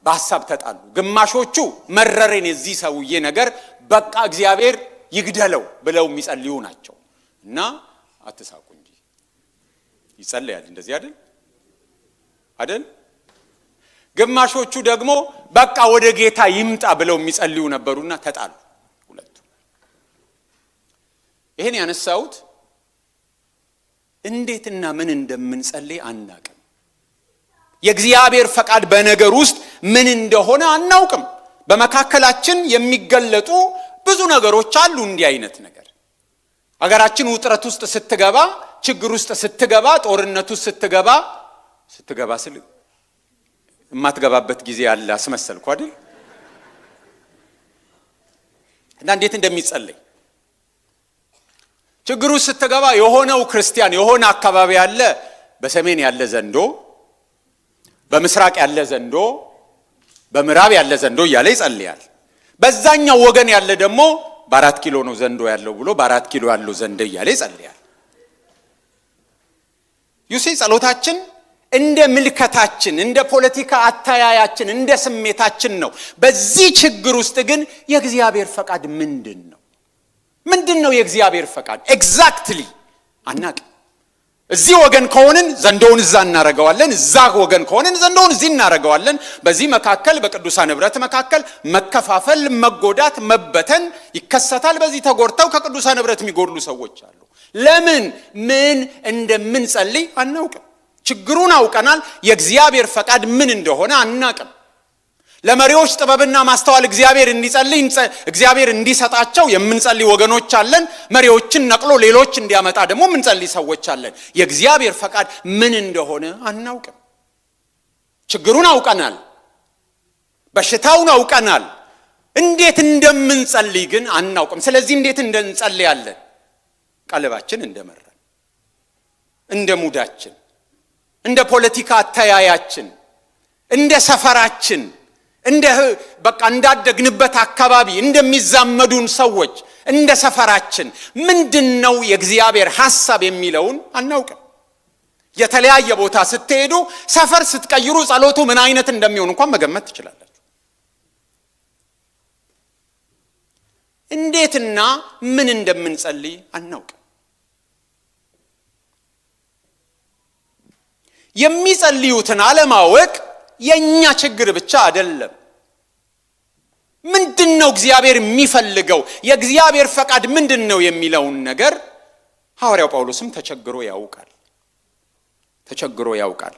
በሐሳብ ተጣሉ። ግማሾቹ መረረን የዚህ ሰውዬ ነገር በቃ እግዚአብሔር ይግደለው ብለው የሚጸልዩ ናቸው። እና አትሳቁ እንጂ ይጸልያል እንደዚህ አይደል? ግማሾቹ ደግሞ በቃ ወደ ጌታ ይምጣ ብለው የሚጸልዩ ነበሩና ተጣሉ ሁለቱ። ይሄን ያነሳሁት እንዴትና ምን እንደምንጸልይ አናውቅም። የእግዚአብሔር ፈቃድ በነገር ውስጥ ምን እንደሆነ አናውቅም። በመካከላችን የሚገለጡ ብዙ ነገሮች አሉ። እንዲህ አይነት ነገር አገራችን ውጥረት ውስጥ ስትገባ፣ ችግር ውስጥ ስትገባ፣ ጦርነት ውስጥ ስትገባ ስል የማትገባበት ጊዜ አለ አስመሰልኩ አይደል? እና እንዴት እንደሚጸለይ ችግሩ ስትገባ የሆነው ክርስቲያን የሆነ አካባቢ ያለ በሰሜን ያለ ዘንዶ፣ በምስራቅ ያለ ዘንዶ፣ በምዕራብ ያለ ዘንዶ እያለ ይጸልያል። በዛኛው ወገን ያለ ደግሞ በ4 ኪሎ ነው ዘንዶ ያለው ብሎ በ4 ኪሎ ያለው ዘንዶ እያለ ይጸልያል። ዩሲ ጸሎታችን እንደ ምልከታችን፣ እንደ ፖለቲካ አታያያችን፣ እንደ ስሜታችን ነው። በዚህ ችግር ውስጥ ግን የእግዚአብሔር ፈቃድ ምንድነው የእግዚአብሔር ፈቃድ ኤግዛክትሊ አናውቅም። እዚህ ወገን ከሆነን ዘንዶውን እዛ እናረጋዋለን፣ እዛ ወገን ከሆነን ዘንዶውን እዚህ እናረጋዋለን። በዚህ መካከል በቅዱሳን ህብረት መካከል መከፋፈል፣ መጎዳት፣ መበተን ይከሰታል። በዚህ ተጎድተው ከቅዱሳን ህብረት የሚጎድሉ ሰዎች አሉ። ለምን ምን እንደምንጸልይ አናውቅም። ችግሩን አውቀናል፣ የእግዚአብሔር ፈቃድ ምን እንደሆነ አናውቅም። ለመሪዎች ጥበብና ማስተዋል እግዚአብሔር እንዲሰጣቸው የምንጸልይ ወገኖች አለን። መሪዎችን ነቅሎ ሌሎች እንዲያመጣ ደግሞ የምንጸልይ ሰዎች አለን። የእግዚአብሔር ፈቃድ ምን እንደሆነ አናውቅም። ችግሩን አውቀናል፣ በሽታውን አውቀናል። እንዴት እንደምንጸልይ ግን አናውቅም። ስለዚህ እንዴት እንጸልያለን? ቀልባችን እንደመረን፣ እንደ ሙዳችን፣ እንደ ፖለቲካ አተያያችን፣ እንደ ሰፈራችን፣ በቃ እንዳደግንበት አካባቢ እንደሚዛመዱን ሰዎች እንደ ሰፈራችን ምንድነው የእግዚአብሔር ሐሳብ የሚለውን አናውቅም። የተለያየ ቦታ ስትሄዱ፣ ሰፈር ስትቀይሩ ጸሎቱ ምን አይነት እንደሚሆን እንኳን መገመት ትችላላችሁ። እንዴትና ምን እንደምንጸልይ አናውቅም። የሚጸልዩትን አለማወቅ የኛ ችግር ብቻ አይደለም። ምንድነው እግዚአብሔር የሚፈልገው? የእግዚአብሔር ፈቃድ ምንድነው የሚለውን ነገር ሐዋርያው ጳውሎስም ተቸግሮ ያውቃል።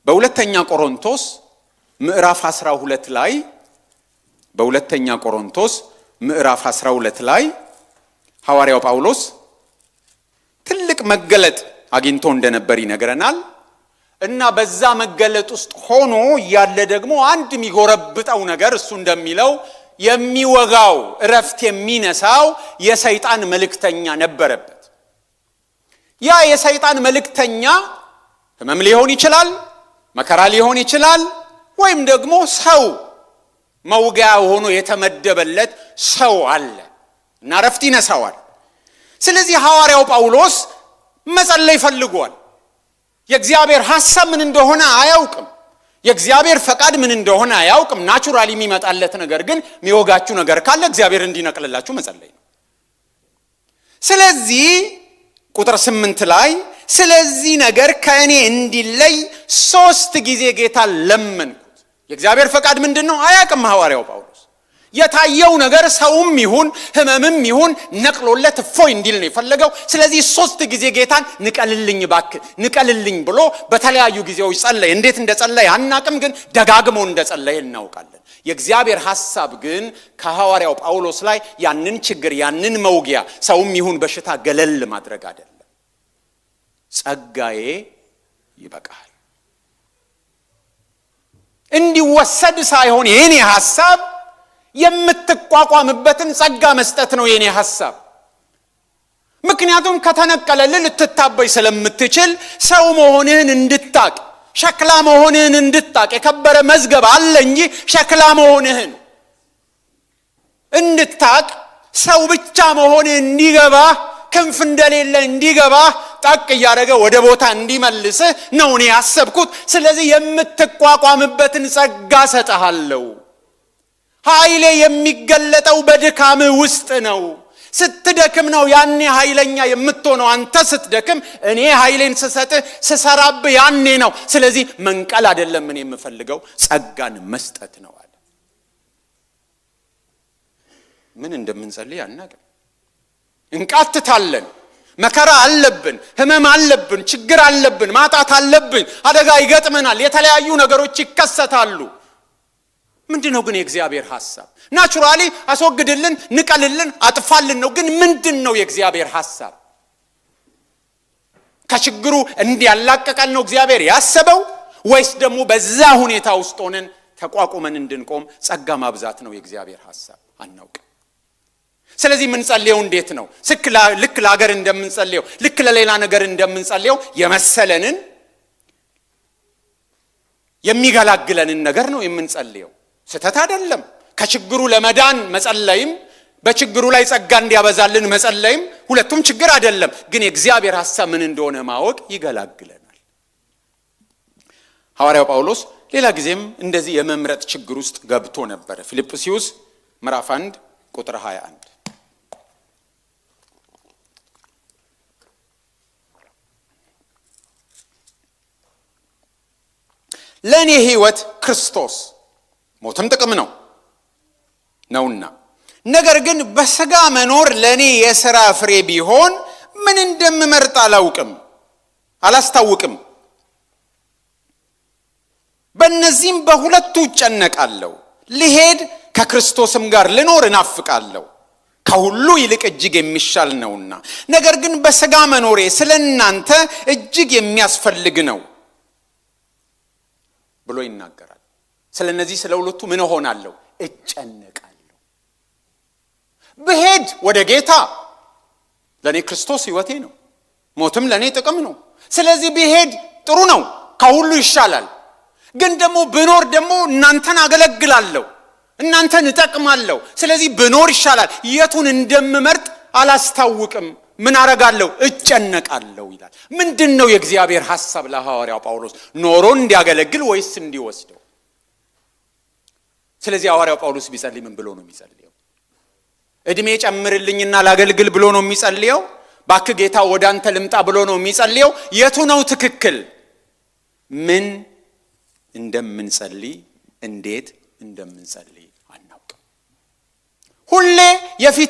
በሁለተኛ ቆሮንቶስ ምዕራፍ 12 ላይ ሐዋርያው ጳውሎስ ትልቅ መገለጥ አግኝቶ እንደነበር ይነግረናል። እና በዛ መገለጥ ውስጥ ሆኖ ያለ ደግሞ አንድ የሚጎረብጠው ነገር እሱ እንደሚለው የሚወጋው እረፍት የሚነሳው የሰይጣን መልእክተኛ ነበረበት። ያ የሰይጣን መልእክተኛ ህመም ሊሆን ይችላል፣ መከራ ሊሆን ይችላል፣ ወይም ደግሞ ሰው መውጊያ ሆኖ የተመደበለት ሰው አለ እና እረፍት ይነሳዋል። ስለዚህ ሐዋርያው ጳውሎስ መጸለይ ፈልጓል። የእግዚአብሔር ሐሳብ ምን እንደሆነ አያውቅም። የእግዚአብሔር ፈቃድ ምን እንደሆነ አያውቅም። ናቹራሊ የሚመጣለት ነገር ግን የሚወጋችሁ ነገር ካለ እግዚአብሔር እንዲነቅልላችሁ መጸለይ ነው። ስለዚህ ቁጥር 8 ላይ ስለዚህ ነገር ከእኔ እንዲለይ 3 ጊዜ ጌታ ለመንኩት። የእግዚአብሔር ፈቃድ ምንድነው አያውቅም ሐዋርያው ጳውሎስ። የታየው ነገር ሰውም ይሁን ህመምም ይሁን ነቅሎለት እፎይ እንዲል ነው የፈለገው። ስለዚህ 3 ጊዜ ጌታን ንቀልልኝ ብሎ በተለያዩ ጊዜዎች ጸለየ። እንዴት እንደጸለየ አናውቅም፣ ግን ደጋግሞ እንደጸለየ እናውቃለን። የእግዚአብሔር ሐሳብ ግን ከሐዋርያው ጳውሎስ ላይ ያንን ችግር ያንን መውጊያ ሰውም ይሁን በሽታ ገለል ማድረግ አይደለም። ጸጋዬ ይበቃል እንዲወሰድ ሳይሆን የኔ ሐሳብ የምትቋቋምበትን ጸጋ መስጠት ነው የኔ ሐሳብ። ምክንያቱም ከተነቀለልህ ልትታበይ ስለምትችል ሰው መሆንህን እንድታቅ ሸክላ መሆንህን እንድታቅ የከበረ መዝገብ አለ እንጂ ሸክላ መሆንህን እንድታቅ ሰው ብቻ መሆንህ እንዲገባ ክንፍ እንደሌለ እንዲገባ ጣቅ እያደረገ ወደ ቦታ እንዲመልስህ ነው እኔ ያሰብኩት። ስለዚህ የምትቋቋምበትን ጸጋ ሰጠሃለሁ። ኃይሌ የሚገለጠው በድካም ውስጥ ነው። ስትደክም ነው ያኔ ኃይለኛ የምትሆነው። አንተ ስትደክም እኔ ኃይሌን ስሰጥህ ስሰራብህ ያኔ ነው። ስለዚህ መንቀል አይደለም እኔ የምፈልገው ጸጋን መስጠት ነው አለ። ምን እንደምንጸልይ አናውቅም። እንቃትታለን። መከራ አለብን፣ ህመም አለብን፣ ችግር አለብን፣ ማጣት አለብን፣ አደጋ ይገጥመናል፣ የተለያዩ ነገሮች ይከሰታሉ። ምንድነው ግን የእግዚአብሔር ሐሳብ? ናቹራሊ አስወግድልን፣ ንቀልልን፣ አጥፋልን ነው። ግን ምንድነው የእግዚአብሔር ሐሳብ? ከችግሩ እንዲያላቀቀን ነው እግዚአብሔር ያሰበው ወይስ ደግሞ በዛ ሁኔታ ውስጥ ሆነን ተቋቁመን እንድንቆም ጸጋ ማብዛት ነው የእግዚአብሔር ሐሳብ? አናውቅም። ስለዚህ የምንጸልየው እንዴት ነው? ልክ ለሀገር እንደምንጸልየው፣ ልክ ለሌላ ነገር እንደምንጸልየው የመሰለንን የሚገላግለንን ነገር ነው የምንጸልየው። ስተት አይደለም። ከችግሩ ለመዳን መጸለይም በችግሩ ላይ ጸጋ እንዲያበዛልን መጸለይም ሁለቱም ችግር አይደለም። ግን የእግዚአብሔር ሐሳብ ምን እንደሆነ ማወቅ ይገላግለናል። ሐዋርያው ጳውሎስ ሌላ ጊዜም እንደዚህ የመምረጥ ችግር ውስጥ ገብቶ ነበር። ፊልጵስዩስ ምዕራፍ 1 ቁጥር 21 ለእኔ ሕይወት ክርስቶስ ሞትም ጥቅም ነውና፣ ነገር ግን በሥጋ መኖር ለእኔ የሥራ ፍሬ ቢሆን ምን እንደምመርጥ አላስታውቅም። በእነዚህም በሁለቱ እጨነቃለሁ። ልሄድ ከክርስቶስም ጋር ልኖር እናፍቃለሁ፣ ከሁሉ ይልቅ እጅግ የሚሻል ነውና። ነገር ግን በሥጋ መኖሬ ስለ እናንተ እጅግ የሚያስፈልግ ነው ብሎ ይናገራል። ስለነዚህ ስለ ሁለቱ ምን ሆናለሁ? እጨነቃለሁ። ብሄድ ወደ ጌታ ለኔ ክርስቶስ ሕይወቴ ነው፣ ሞትም ለኔ ጥቅም ነው። ስለዚህ ብሄድ ጥሩ ነው፣ ከሁሉ ይሻላል። ግን ደግሞ ብኖር ደግሞ እናንተን አገለግላለሁ፣ እናንተን እጠቅማለሁ። ስለዚህ ብኖር ይሻላል። የቱን እንደምመርጥ አላስታውቅም። ምን አረጋለሁ? እጨነቃለሁ ይላል። ምንድነው የእግዚአብሔር ሐሳብ ለሐዋርያው ጳውሎስ? ኖሮ እንዲያገለግል ወይስ እንዲወስደው? ስለዚህ ሐዋርያው ጳውሎስ ቢጸልይ ምን ብሎ ነው የሚጸልየው? እድሜ ጨምርልኝና ላገልግል ብሎ ነው የሚጸልየው? ባክ ጌታ ወደ አንተ ልምጣ ብሎ ነው የሚጸልየው? የቱ ነው ትክክል? ምን እንደምንጸልይ እንዴት እንደምንጸልይ አናውቅም። ሁሌ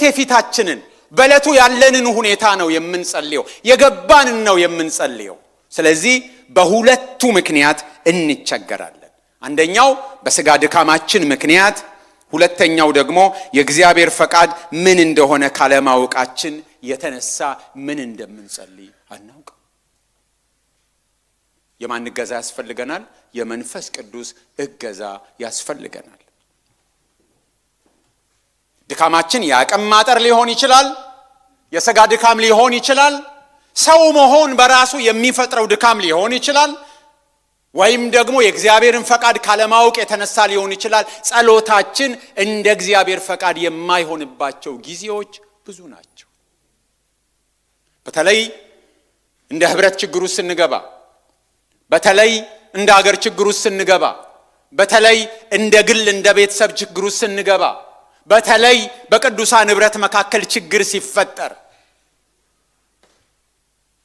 የፊታችንን በዕለቱ ያለንን ሁኔታ ነው የምንጸልየው፣ የገባንን ነው የምንጸልየው። ስለዚህ በሁለቱ ምክንያት እንቸገራለን። አንደኛው በሥጋ ድካማችን ምክንያት፣ ሁለተኛው ደግሞ የእግዚአብሔር ፈቃድ ምን እንደሆነ ካለማወቃችን የተነሳ ምን እንደምንጸልይ አናውቅም። የማን እገዛ ያስፈልገናል? የመንፈስ ቅዱስ እገዛ ያስፈልገናል። ድካማችን የአቅም ማጠር ሊሆን ይችላል፣ የሥጋ ድካም ሊሆን ይችላል፣ ሰው መሆን በራሱ የሚፈጥረው ድካም ሊሆን ይችላል፣ ወይም ደግሞ የእግዚአብሔርን ፈቃድ ካለማወቅ የተነሳ ሊሆን ይችላል። ጸሎታችን እንደ እግዚአብሔር ፈቃድ የማይሆንባቸው ጊዜዎች ብዙ ናቸው። በተለይ እንደ ህብረት ችግር ውስጥ ስንገባ፣ በተለይ እንደ ሀገር ችግር ውስጥ ስንገባ፣ በተለይ እንደ ግል እንደ ቤተሰብ ችግር ውስጥ ስንገባ፣ በተለይ በቅዱሳን ህብረት መካከል ችግር ሲፈጠር፣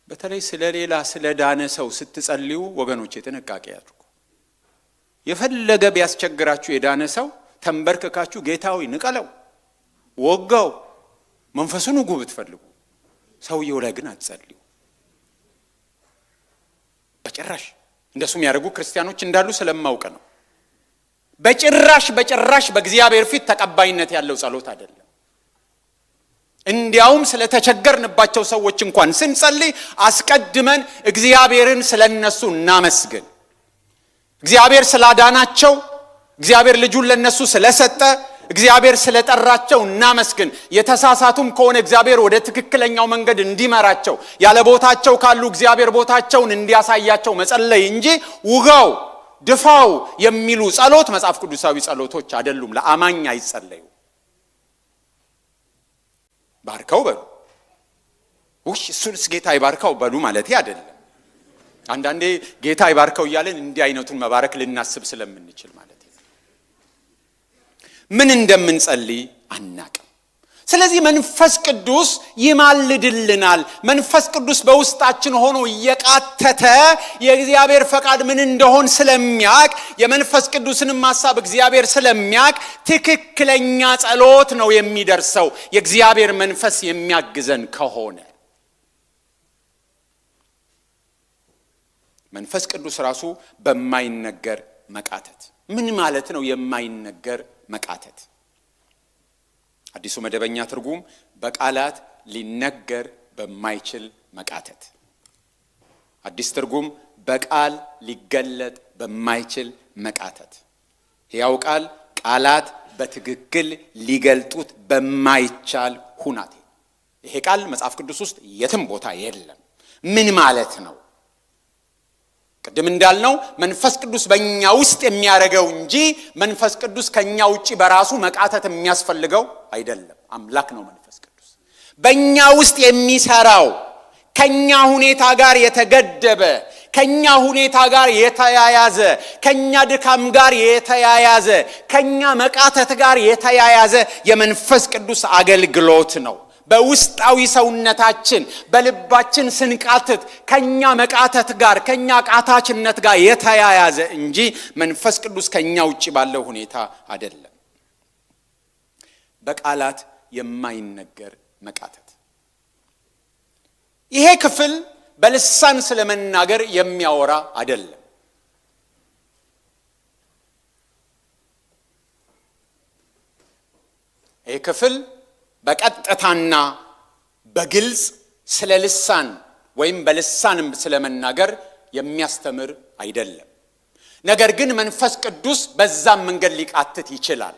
በተለይ ስለሌላ ስለዳነ ሰው ስትጸልዩ ወገኖች ጥንቃቄ አድርጉ። የፈለገ ቢያስቸግራችሁ የዳነ ሰው ተንበርክካችሁ ጌታዊ ንቀለው፣ ወጋው፣ መንፈሱን ውጉ ብትፈልጉ፣ ሰውየው ላይ ግን አትጸልዩ በጭራሽ። እንደሱ የሚያደርጉ ክርስቲያኖች እንዳሉ ስለማውቅ ነው። በጭራሽ በእግዚአብሔር ፊት ተቀባይነት ያለው ጸሎት አይደለም። እንዲያውም ስለተቸገርንባቸው ሰዎች እንኳን ስንጸልይ አስቀድመን እግዚአብሔርን ስለነሱ እናመስግን። እግዚአብሔር ስላዳናቸው፣ እግዚአብሔር ልጁን ለነሱ ስለሰጠ እግዚአብሔር ስለጠራቸው እናመስግን። የተሳሳቱም ከሆነ እግዚአብሔር ወደ ትክክለኛው መንገድ እንዲመራቸው፣ ያለ ቦታቸው ካሉ እግዚአብሔር ቦታቸውን እንዲያሳያቸው መጸለይ እንጂ ውጋው ድፋው የሚሉ ጸሎት መጽሐፍ ቅዱሳዊ ጸሎቶች አይደሉም። ለአማኝ አይጸለዩ። ባርከው በሉ፣ እሱንስ ጌታ ይባርከው በሉ ማለት አይደለም። አንዳንዴ ጌታ ይባርከው እያለን እንዲህ አይነቱን መባረክ ልናስብ ስለምንችል ማለት ነው። ምን እንደምንጸልይ አናቅም። ስለዚህ መንፈስ ቅዱስ ይማልድልናል። መንፈስ ቅዱስ በውስጣችን ሆኖ እየቃተተ የእግዚአብሔር ፈቃድ ምን እንደሆን ስለሚያቅ፣ የመንፈስ ቅዱስንም ሐሳብ እግዚአብሔር ስለሚያቅ ትክክለኛ ጸሎት ነው የሚደርሰው የእግዚአብሔር መንፈስ የሚያግዘን ከሆነ። መንፈስ ቅዱስ ራሱ በማይነገር መቃተት። ምን ማለት ነው የማይነገር መቃተት? አዲሱ መደበኛ ትርጉም በቃላት ሊነገር በማይችል መቃተት። አዲስ ትርጉም በቃል ሊገለጥ በማይችል መቃተት። ሕያው ቃል ቃላት በትክክል ሊገልጡት በማይቻል ሁናቴ። ይሄ ቃል መጽሐፍ ቅዱስ ውስጥ የትም ቦታ የለም። ምን ማለት ነው? ቅድም እንዳልነው መንፈስ ቅዱስ በእኛ ውስጥ የሚያደርገው እንጂ መንፈስ ቅዱስ ከኛ ውጪ በራሱ መቃተት የሚያስፈልገው አይደለም። አምላክ ነው መንፈስ ቅዱስ። በእኛ ውስጥ የሚሰራው ከኛ ሁኔታ ጋር የተገደበ፣ ከኛ ሁኔታ ጋር የተያያዘ፣ ከኛ ድካም ጋር የተያያዘ፣ ከኛ መቃተት ጋር የተያያዘ የመንፈስ ቅዱስ አገልግሎት ነው። በውስጣዊ ሰውነታችን በልባችን ስንቃትት ከኛ መቃተት ጋር ከኛ ቃታችነት ጋር የተያያዘ እንጂ መንፈስ ቅዱስ ከኛ ውጪ ባለው ሁኔታ አይደለም። በቃላት የማይነገር መቃተት። ይሄ ክፍል በልሳን ስለመናገር የሚያወራ አይደለም። ይሄ ክፍል በቀጥታና በግልጽ ስለ ልሳን ወይም በልሳንም ስለመናገር የሚያስተምር አይደለም። ነገር ግን መንፈስ ቅዱስ በዛም መንገድ ሊቃትት ይችላል።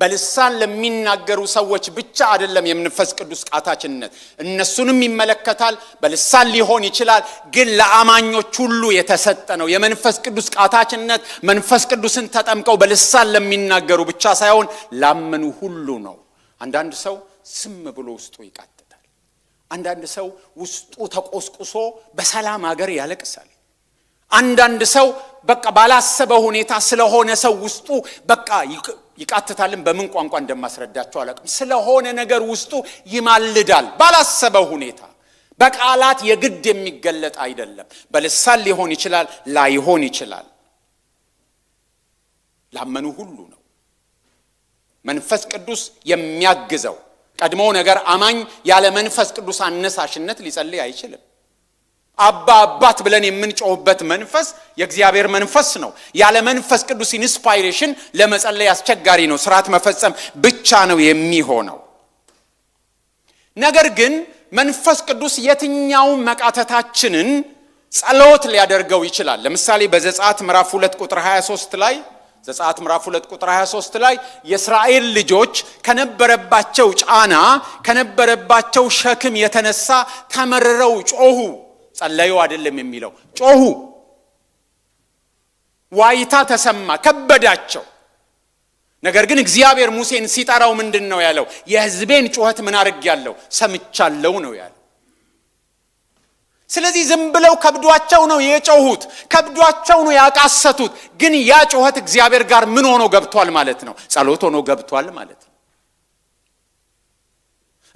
በልሳን ለሚናገሩ ሰዎች ብቻ አይደለም የመንፈስ ቅዱስ ቃታችነት፣ እነሱንም ይመለከታል። በልሳን ሊሆን ይችላል፣ ግን ለአማኞች ሁሉ የተሰጠ ነው። የመንፈስ ቅዱስ ቃታችነት መንፈስ ቅዱስን ተጠምቀው በልሳን ለሚናገሩ ብቻ ሳይሆን ላመኑ ሁሉ ነው። አንዳንድ ሰው ስም ብሎ ውስጡ ይቃትታል። አንዳንድ ሰው ውስጡ ተቆስቁሶ በሰላም ሀገር ያለቅሳል። አንዳንድ ሰው በቃ ባላሰበ ሁኔታ ስለሆነ ሰው ውስጡ በቃ ይቃትታልን። በምን ቋንቋ እንደማስረዳቸው አላውቅም። ስለሆነ ነገር ውስጡ ይማልዳል ባላሰበ ሁኔታ። በቃላት የግድ የሚገለጥ አይደለም። በልሳን ሊሆን ይችላል፣ ላይሆን ይችላል። ላመኑ ሁሉ ነው መንፈስ ቅዱስ የሚያግዘው። ቀድሞ ነገር አማኝ ያለ መንፈስ ቅዱስ አነሳሽነት ሊጸልይ አይችልም። አባ አባት ብለን የምንጮህበት መንፈስ የእግዚአብሔር መንፈስ ነው። ያለ መንፈስ ቅዱስ ኢንስፓይሬሽን ለመጸለይ አስቸጋሪ ነው። ስርዓት መፈጸም ብቻ ነው የሚሆነው። ነገር ግን መንፈስ ቅዱስ የትኛውን መቃተታችንን ጸሎት ሊያደርገው ይችላል። ለምሳሌ በዘጸአት ምዕራፍ 2 ቁጥር 23 ላይ ዘጸአት ምዕራፍ 2 ቁጥር 23 ላይ የእስራኤል ልጆች ከነበረባቸው ጫና ከነበረባቸው ሸክም የተነሳ ተመረረው ጮሁ። ጸለዩ አይደለም የሚለው፣ ጮሁ። ዋይታ ተሰማ፣ ከበዳቸው። ነገር ግን እግዚአብሔር ሙሴን ሲጠራው ምንድነው ያለው? የሕዝቤን ጩኸት ምን አድርጌያለሁ? ሰምቻለሁ ነው ያለው። ስለዚህ ዝም ብለው ከብዷቸው ነው የጮሁት፣ ከብዷቸው ነው ያቃሰቱት። ግን ያ ጩኸት እግዚአብሔር ጋር ምን ሆኖ ገብቷል ማለት ነው? ጸሎት ሆኖ ገብቷል ማለት ነው።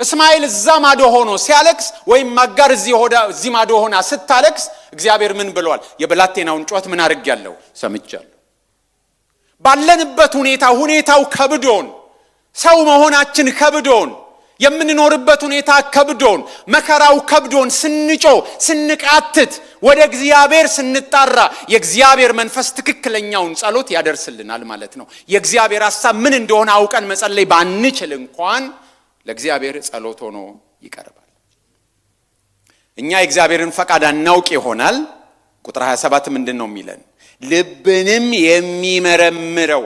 እስማኤል እዛ ማዶ ሆኖ ሲያለቅስ ወይም አጋር እዚህ ማዶ ሆና ስታለቅስ እግዚአብሔር ምን ብሏል? የብላቴናውን ጩኸት ምን አድርጌያለሁ? ሰምቻለሁ። ባለንበት ሁኔታው ከብዶን፣ ሰው መሆናችን ከብዶን፣ የምንኖርበት ሁኔታ ከብዶን፣ መከራው ከብዶን ስንጮ ስንቃትት ወደ እግዚአብሔር ስንጣራ የእግዚአብሔር መንፈስ ትክክለኛውን ጸሎት ያደርስልናል ማለት ነው። የእግዚአብሔር ሐሳብ ምን እንደሆነ አውቀን መጸለይ ባንችል እንኳን ለእግዚአብሔር ጸሎት ሆኖ ይቀርባል። እኛ የእግዚአብሔርን ፈቃድ አናውቅ ይሆናል። ቁጥር 27 ምንድነው የሚለን? ልብንም የሚመረምረው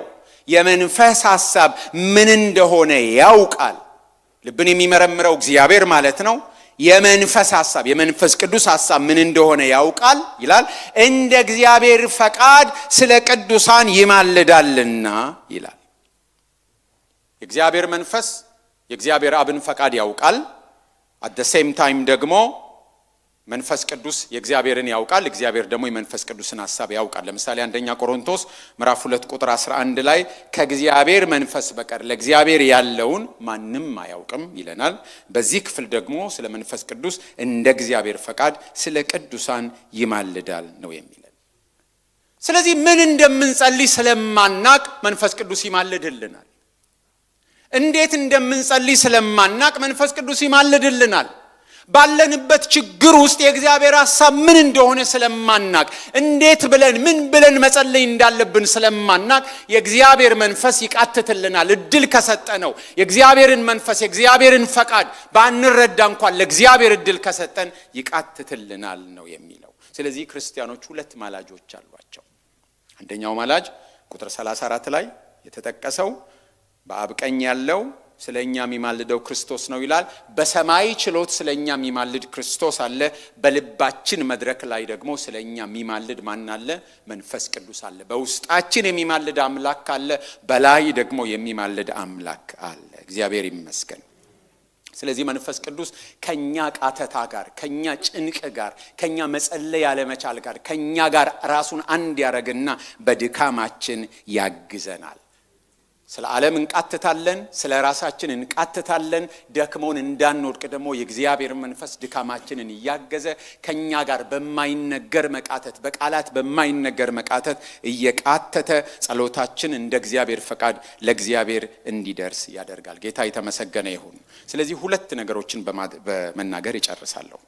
የመንፈስ ሐሳብ ምን እንደሆነ ያውቃል። ልብን የሚመረምረው እግዚአብሔር ማለት ነው። የመንፈስ ሐሳብ የመንፈስ ቅዱስ ሐሳብ ምን እንደሆነ ያውቃል ይላል። እንደ እግዚአብሔር ፈቃድ ስለ ቅዱሳን ይማልዳልና ይላል። የእግዚአብሔር መንፈስ የእግዚአብሔር አብን ፈቃድ ያውቃል። at the same time ደግሞ መንፈስ ቅዱስ የእግዚአብሔርን ያውቃል። እግዚአብሔር ደግሞ የመንፈስ ቅዱስን ሐሳብ ያውቃል። ለምሳሌ አንደኛ ቆሮንቶስ ምዕራፍ 2 ቁጥር 11 ላይ ከእግዚአብሔር መንፈስ በቀር ለእግዚአብሔር ያለውን ማንም አያውቅም ይለናል። በዚህ ክፍል ደግሞ ስለ መንፈስ ቅዱስ እንደ እግዚአብሔር ፈቃድ ስለ ቅዱሳን ይማልዳል ነው የሚለን። ስለዚህ ምን እንደምንጸልይ ስለማናቅ መንፈስ ቅዱስ ይማልድልናል። እንዴት እንደምንጸልይ ስለማናቅ መንፈስ ቅዱስ ይማልድልናል። ባለንበት ችግር ውስጥ የእግዚአብሔር ሐሳብ ምን እንደሆነ ስለማናቅ እንዴት ብለን ምን ብለን መጸለይ እንዳለብን ስለማናቅ የእግዚአብሔር መንፈስ ይቃትትልናል። እድል ከሰጠነው የእግዚአብሔርን መንፈስ የእግዚአብሔርን ፈቃድ ባንረዳ እንኳን ለእግዚአብሔር እድል ከሰጠን ይቃትትልናል ነው የሚለው። ስለዚህ ክርስቲያኖች ሁለት ማላጆች አሏቸው። አንደኛው ማላጅ ቁጥር 34 ላይ የተጠቀሰው በአብ ቀኝ ያለው ስለኛ የሚማልደው ክርስቶስ ነው ይላል። በሰማይ ችሎት ስለኛ የሚማልድ ክርስቶስ አለ። በልባችን መድረክ ላይ ደግሞ ስለኛ የሚማልድ ማን አለ? መንፈስ ቅዱስ አለ። በውስጣችን የሚማልድ አምላክ አለ፣ በላይ ደግሞ የሚማልድ አምላክ አለ። እግዚአብሔር ይመስገን። ስለዚህ መንፈስ ቅዱስ ከኛ ቃተታ ጋር ከኛ ጭንቅ ጋር ከኛ መጸለይ ያለመቻል ጋር ከኛ ጋር ራሱን አንድ ያረግና በድካማችን ያግዘናል። ስለ ዓለም እንቃትታለን፣ ስለ ራሳችን እንቃትታለን። ደክሞን እንዳንወድቅ ደግሞ የእግዚአብሔር መንፈስ ድካማችንን እያገዘ ከኛ ጋር በማይነገር መቃተት በቃላት በማይነገር መቃተት እየቃተተ ጸሎታችን እንደ እግዚአብሔር ፈቃድ ለእግዚአብሔር እንዲደርስ ያደርጋል። ጌታ የተመሰገነ ይሁን። ስለዚህ ሁለት ነገሮችን በመናገር ይጨርሳለሁ።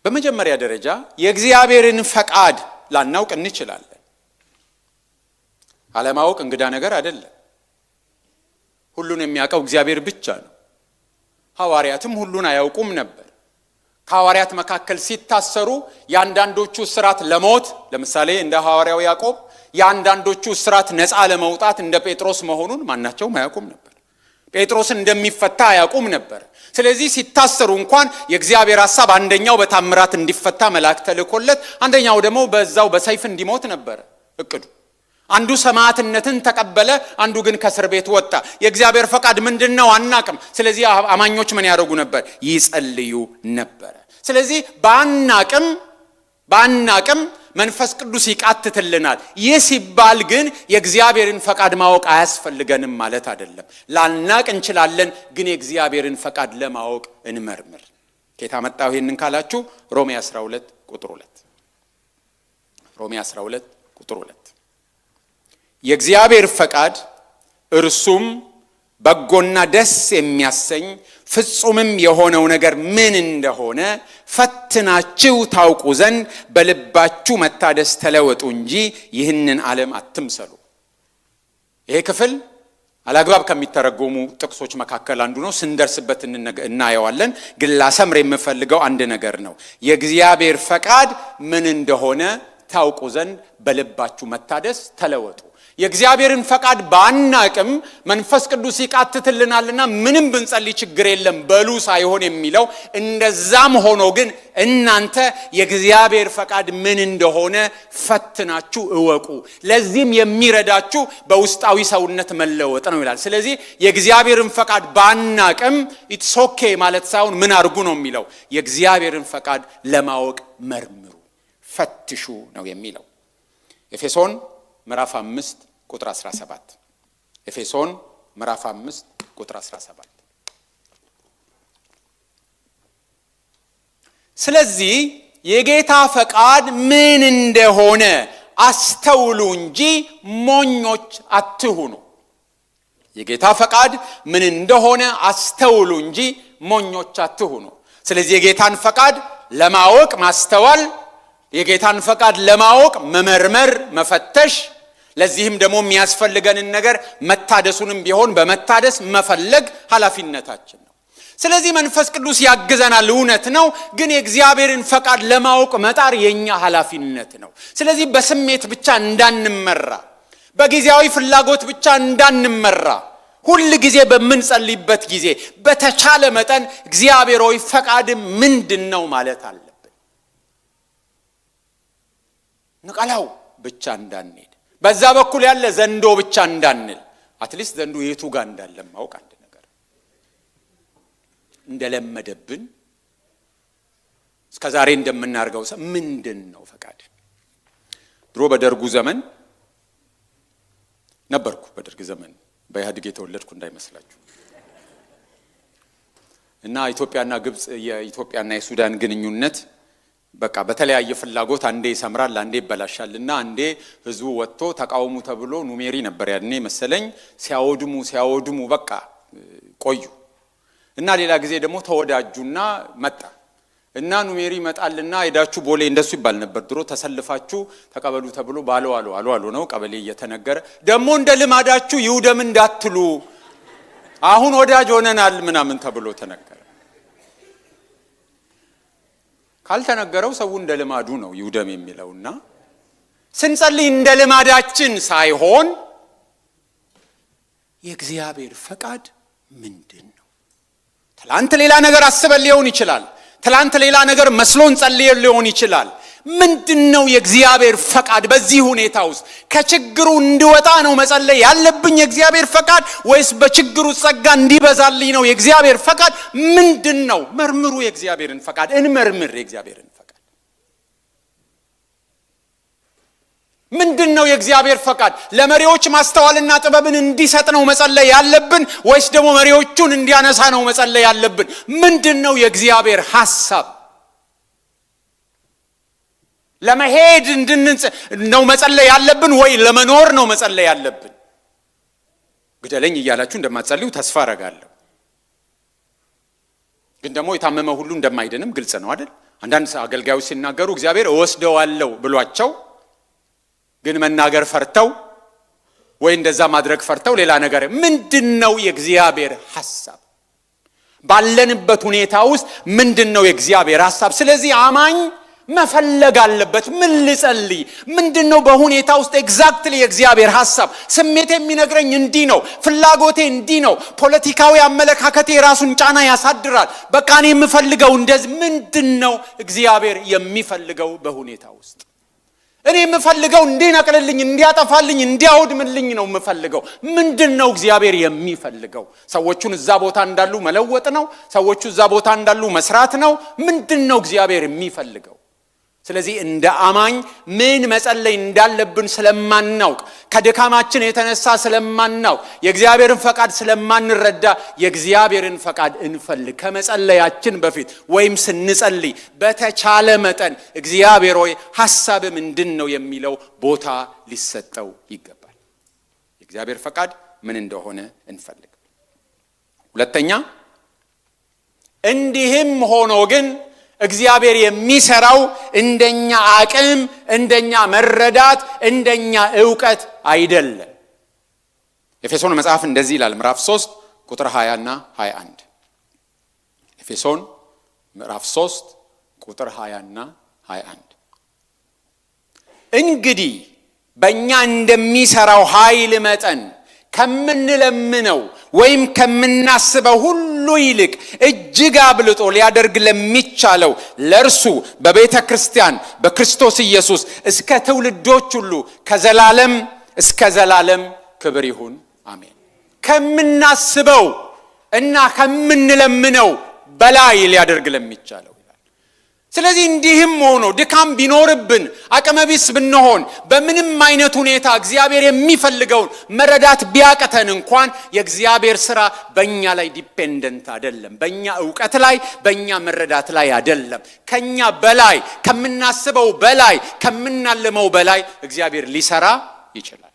በመጀመሪያ ደረጃ የእግዚአብሔርን ፈቃድ ላናውቅ እንችላለን። አለማወቅ እንግዳ ነገር አይደለም። ሁሉን የሚያውቀው እግዚአብሔር ብቻ ነው። ሐዋርያትም ሁሉን አያውቁም ነበር። ከሐዋርያት መካከል ሲታሰሩ ያንዳንዶቹ እስራት ለሞት ለምሳሌ እንደ ሐዋርያው ያዕቆብ፣ ያንዳንዶቹ እስራት ነፃ ለመውጣት እንደ ጴጥሮስ መሆኑን ማናቸውም አያውቁም ነበር። ጴጥሮስ እንደሚፈታ አያውቁም ነበር። ስለዚህ ሲታሰሩ እንኳን የእግዚአብሔር ሐሳብ አንደኛው በታምራት እንዲፈታ መልአክ ተልኮለት፣ አንደኛው ደግሞ በዛው በሰይፍ እንዲሞት ነበር እቅዱ። አንዱ ሰማዕትነትን ተቀበለ፣ አንዱ ግን ከእስር ቤት ወጣ። የእግዚአብሔር ፈቃድ ምንድነው አናቅም። ስለዚህ አማኞች ምን ያደርጉ ነበር? ይጸልዩ ነበር። ስለዚህ ባናቅም መንፈስ ቅዱስ ይቃትትልናል። ይህ ሲባል ግን የእግዚአብሔርን ፈቃድ ማወቅ አያስፈልገንም ማለት አይደለም። ላናቅ እንችላለን፣ ግን የእግዚአብሔርን ፈቃድ ለማወቅ እንመርምር። ጌታ መጣው ይሄንን ካላችሁ ሮሜ 12 ቁጥር 2 ሮሜ 12 ቁጥር 2 የእግዚአብሔር ፈቃድ እርሱም በጎና ደስ የሚያሰኝ ፍጹምም የሆነው ነገር ምን እንደሆነ ፈትናችሁ ታውቁ ዘንድ በልባችሁ መታደስ ተለወጡ እንጂ ይህንን ዓለም አትምሰሉ። ይሄ ክፍል አላግባብ ከሚተረጎሙ ጥቅሶች መካከል አንዱ ነው። ስንደርስበት እናየዋለን። ግን ላሰምር የምፈልገው አንድ ነገር ነው። የእግዚአብሔር ፈቃድ ምን እንደሆነ ታውቁ ዘንድ በልባችሁ መታደስ ተለወጡ። የእግዚአብሔርን ፈቃድ ባናቅም መንፈስ ቅዱስ ይቃትትልናልና ምንም ብንጸልይ ችግር የለም በሉ ሳይሆን የሚለው እንደዛም ሆኖ ግን እናንተ የእግዚአብሔር ፈቃድ ምን እንደሆነ ፈትናችሁ እወቁ፣ ለዚህም የሚረዳችሁ በውስጣዊ ሰውነት መለወጥ ነው ይላል። ስለዚህ የእግዚአብሔርን ፈቃድ ባናቅም ኢትስ ኦኬ ማለት ሳይሆን ምን አድርጉ ነው የሚለው? የእግዚአብሔርን ፈቃድ ለማወቅ መርምሩ፣ ፈትሹ ነው የሚለው። ኤፌሶን ምዕራፍ 5 ቁጥር 17 ኤፌሶን ምዕራፍ 5 ቁጥር 17 ስለዚህ የጌታ ፈቃድ ምን እንደሆነ አስተውሉ እንጂ ሞኞች አትሁኑ። የጌታ ፈቃድ ምን እንደሆነ አስተውሉ እንጂ ሞኞች አትሁኑ። ስለዚህ የጌታን ፈቃድ ለማወቅ ማስተዋል፣ የጌታን ፈቃድ ለማወቅ መመርመር፣ መፈተሽ፣ ለዚህም ደግሞ የሚያስፈልገንን ነገር መታደሱንም ቢሆን በመታደስ መፈለግ ኃላፊነታችን ነው። ስለዚህ መንፈስ ቅዱስ ያግዘናል፣ እውነት ነው። ግን የእግዚአብሔርን ፈቃድ ለማወቅ መጣር የኛ ኃላፊነት ነው። ስለዚህ በስሜት ብቻ እንዳንመራ፣ በጊዜያዊ ፍላጎት ብቻ እንዳንመራ፣ ሁል ጊዜ በምንጸልይበት ጊዜ በተቻለ መጠን እግዚአብሔር ሆይ ፈቃድ ምንድነው ማለት አለብን። ነቀላው ብቻ እንዳንሄድ፣ በዛ በኩል ያለ ዘንዶ ብቻ እንዳንል፣ አትሊስት ዘንዶ የቱ ጋር እንዳለ ማወቅ አንድ ነገር እንደለመደብን እስከዛሬ እንደምናርገው ምንድነው ፈቃድ? ድሮ በደርጉ ዘመን ነበርኩ። በደርግ ዘመን በኢህአዴግ የተወለድኩ እንዳይመስላችሁ። እና ኢትዮጵያና ግብጽ የኢትዮጵያና የሱዳን ግንኙነት በቃ በተለያየ ፍላጎት አንዴ ይሰምራል፣ አንዴ ይበላሻልና አንዴ ህዝቡ ወጥቶ ተቃውሙ ተብሎ ኑሜሪ ነበር ያኔ መሰለኝ ሲያወድሙ በቃ ቆዩ። እና ሌላ ጊዜ ደግሞ ተወዳጁና መጣ እና ኑሜሪ መጣልና ሄዳችሁ ቦሌ እንደሱ ይባል ነበር ድሮ ተሰልፋችሁ ተቀበሉ ተብሎ ባለው ነው ቀበሌ እየተነገረ ደግሞ እንደ ልማዳችሁ ይውደም እንዳትሉ አሁን ወዳጅ ሆነናል ምናምን ተብሎ ተነገረ። ካልተነገረው ሰው እንደ ልማዱ ነው ይውደም የሚለውና ስንጸልይ እንደ ልማዳችን ሳይሆን የእግዚአብሔር ፈቃድ ምንድነው? ትላንት ሌላ ነገር አስበን ሊሆን ይችላል። ትላንት ሌላ ነገር መስሎን ጸልየን ሊሆን ይችላል። ምንድነው የእግዚአብሔር ፈቃድ በዚህ ሁኔታ ውስጥ? ከችግሩ እንድወጣ ነው መጸለይ ያለብኝ የእግዚአብሔር ፈቃድ ወይስ በችግሩ ጸጋ እንዲበዛልኝ ነው የእግዚአብሔር ፈቃድ? ምንድነው? መርምሩ የእግዚአብሔርን ፈቃድ። እንመርምር የእግዚአብሔርን ፈቃድ። ምንድነው የእግዚአብሔር ፈቃድ? ለመሪዎች ማስተዋልና ጥበብን እንዲሰጥ ነው መጸለይ ያለብን ወይስ ደግሞ መሪዎቹን እንዲያነሳ ነው መጸለይ ያለብን? ምንድነው የእግዚአብሔር ሐሳብ? ለመሄድ ነው መጸለይ ያለብን ወይ ለመኖር ነው መጸለይ ያለብን? ግደለኝ እያላችሁ እንደማትጸልዩ ተስፋ አደርጋለሁ። ግን ደግሞ የታመመ ሁሉ እንደማይድንም ግልጽ ነው አይደል? አንዳንድ አገልጋዮች ሲናገሩ እግዚአብሔር እወስደዋለሁ ብሏቸው ግን መናገር ፈርተው ወይ እንደዛ ማድረግ ፈርተው ሌላ ነገር። ምንድነው የእግዚአብሔር ሐሳብ? ባለንበት ሁኔታ ውስጥ ምንድነው የእግዚአብሔር ሐሳብ? ስለዚህ አማኝ መፈለግ አለበት። ምን ልጸልይ? ምንድነው በሁኔታ ውስጥ ኤግዛክትሊ የእግዚአብሔር ሐሳብ? ስሜቴ የሚነግረኝ እንዲህ ነው፣ ፍላጎቴ እንዲህ ነው፣ ፖለቲካዊ አመለካከቴ ራሱን ጫና ያሳድራል። በቃ እኔ የምፈልገው እንደዚህ። ምንድነው እግዚአብሔር የሚፈልገው በሁኔታ ውስጥ? እኔ የምፈልገው እንዲነቅልልኝ፣ እንዲያጠፋልኝ፣ እንዲያወድምልኝ ነው የምፈልገው። ምንድነው እግዚአብሔር የሚፈልገው? ሰዎቹን እዛ ቦታ እንዳሉ መለወጥ ነው? ሰዎቹ እዛ ቦታ እንዳሉ መስራት ነው? ምንድነው እግዚአብሔር የሚፈልገው? ስለዚህ እንደ አማኝ ምን መጸለይ እንዳለብን ስለማናውቅ፣ ከድካማችን የተነሳ ስለማናውቅ፣ የእግዚአብሔርን ፈቃድ ስለማንረዳ የእግዚአብሔርን ፈቃድ እንፈልግ። ከመጸለያችን በፊት ወይም ስንጸልይ በተቻለ መጠን እግዚአብሔር ሆይ ሐሳብ ምንድነው የሚለው ቦታ ሊሰጠው ይገባል። የእግዚአብሔር ፈቃድ ምን እንደሆነ እንፈልግ። ሁለተኛ፣ እንዲህም ሆኖ ግን እግዚአብሔር የሚሰራው እንደኛ አቅም፣ እንደኛ መረዳት፣ እንደኛ ዕውቀት አይደለም። ኤፌሶን መጽሐፍ እንደዚህ ይላል ምዕራፍ 3 ቁጥር 20 እና 21። ኤፌሶን ምዕራፍ 3 ቁጥር 20 እና 21 እንግዲህ በእኛ እንደሚሰራው ኃይል መጠን ከምንለምነው ወይም ከምናስበው ሁሉ ይልቅ እጅግ አብልጦ ሊያደርግ ለሚቻለው ለእርሱ በቤተ ክርስቲያን በክርስቶስ ኢየሱስ እስከ ትውልዶች ሁሉ ከዘላለም እስከ ዘላለም ክብር ይሁን አሜን። ከምናስበው እና ከምንለምነው በላይ ሊያደርግ ለሚቻለው። ስለዚህ እንዲህም ሆኖ ድካም ቢኖርብን፣ አቅመቢስ ብንሆን፣ በምንም አይነት ሁኔታ እግዚአብሔር የሚፈልገውን መረዳት ቢያቀተን እንኳን የእግዚአብሔር ሥራ በእኛ ላይ ዲፔንደንት አይደለም። በእኛ ዕውቀት ላይ፣ በእኛ መረዳት ላይ አይደለም። ከኛ በላይ፣ ከምናስበው በላይ፣ ከምናልመው በላይ እግዚአብሔር ሊሰራ ይችላል።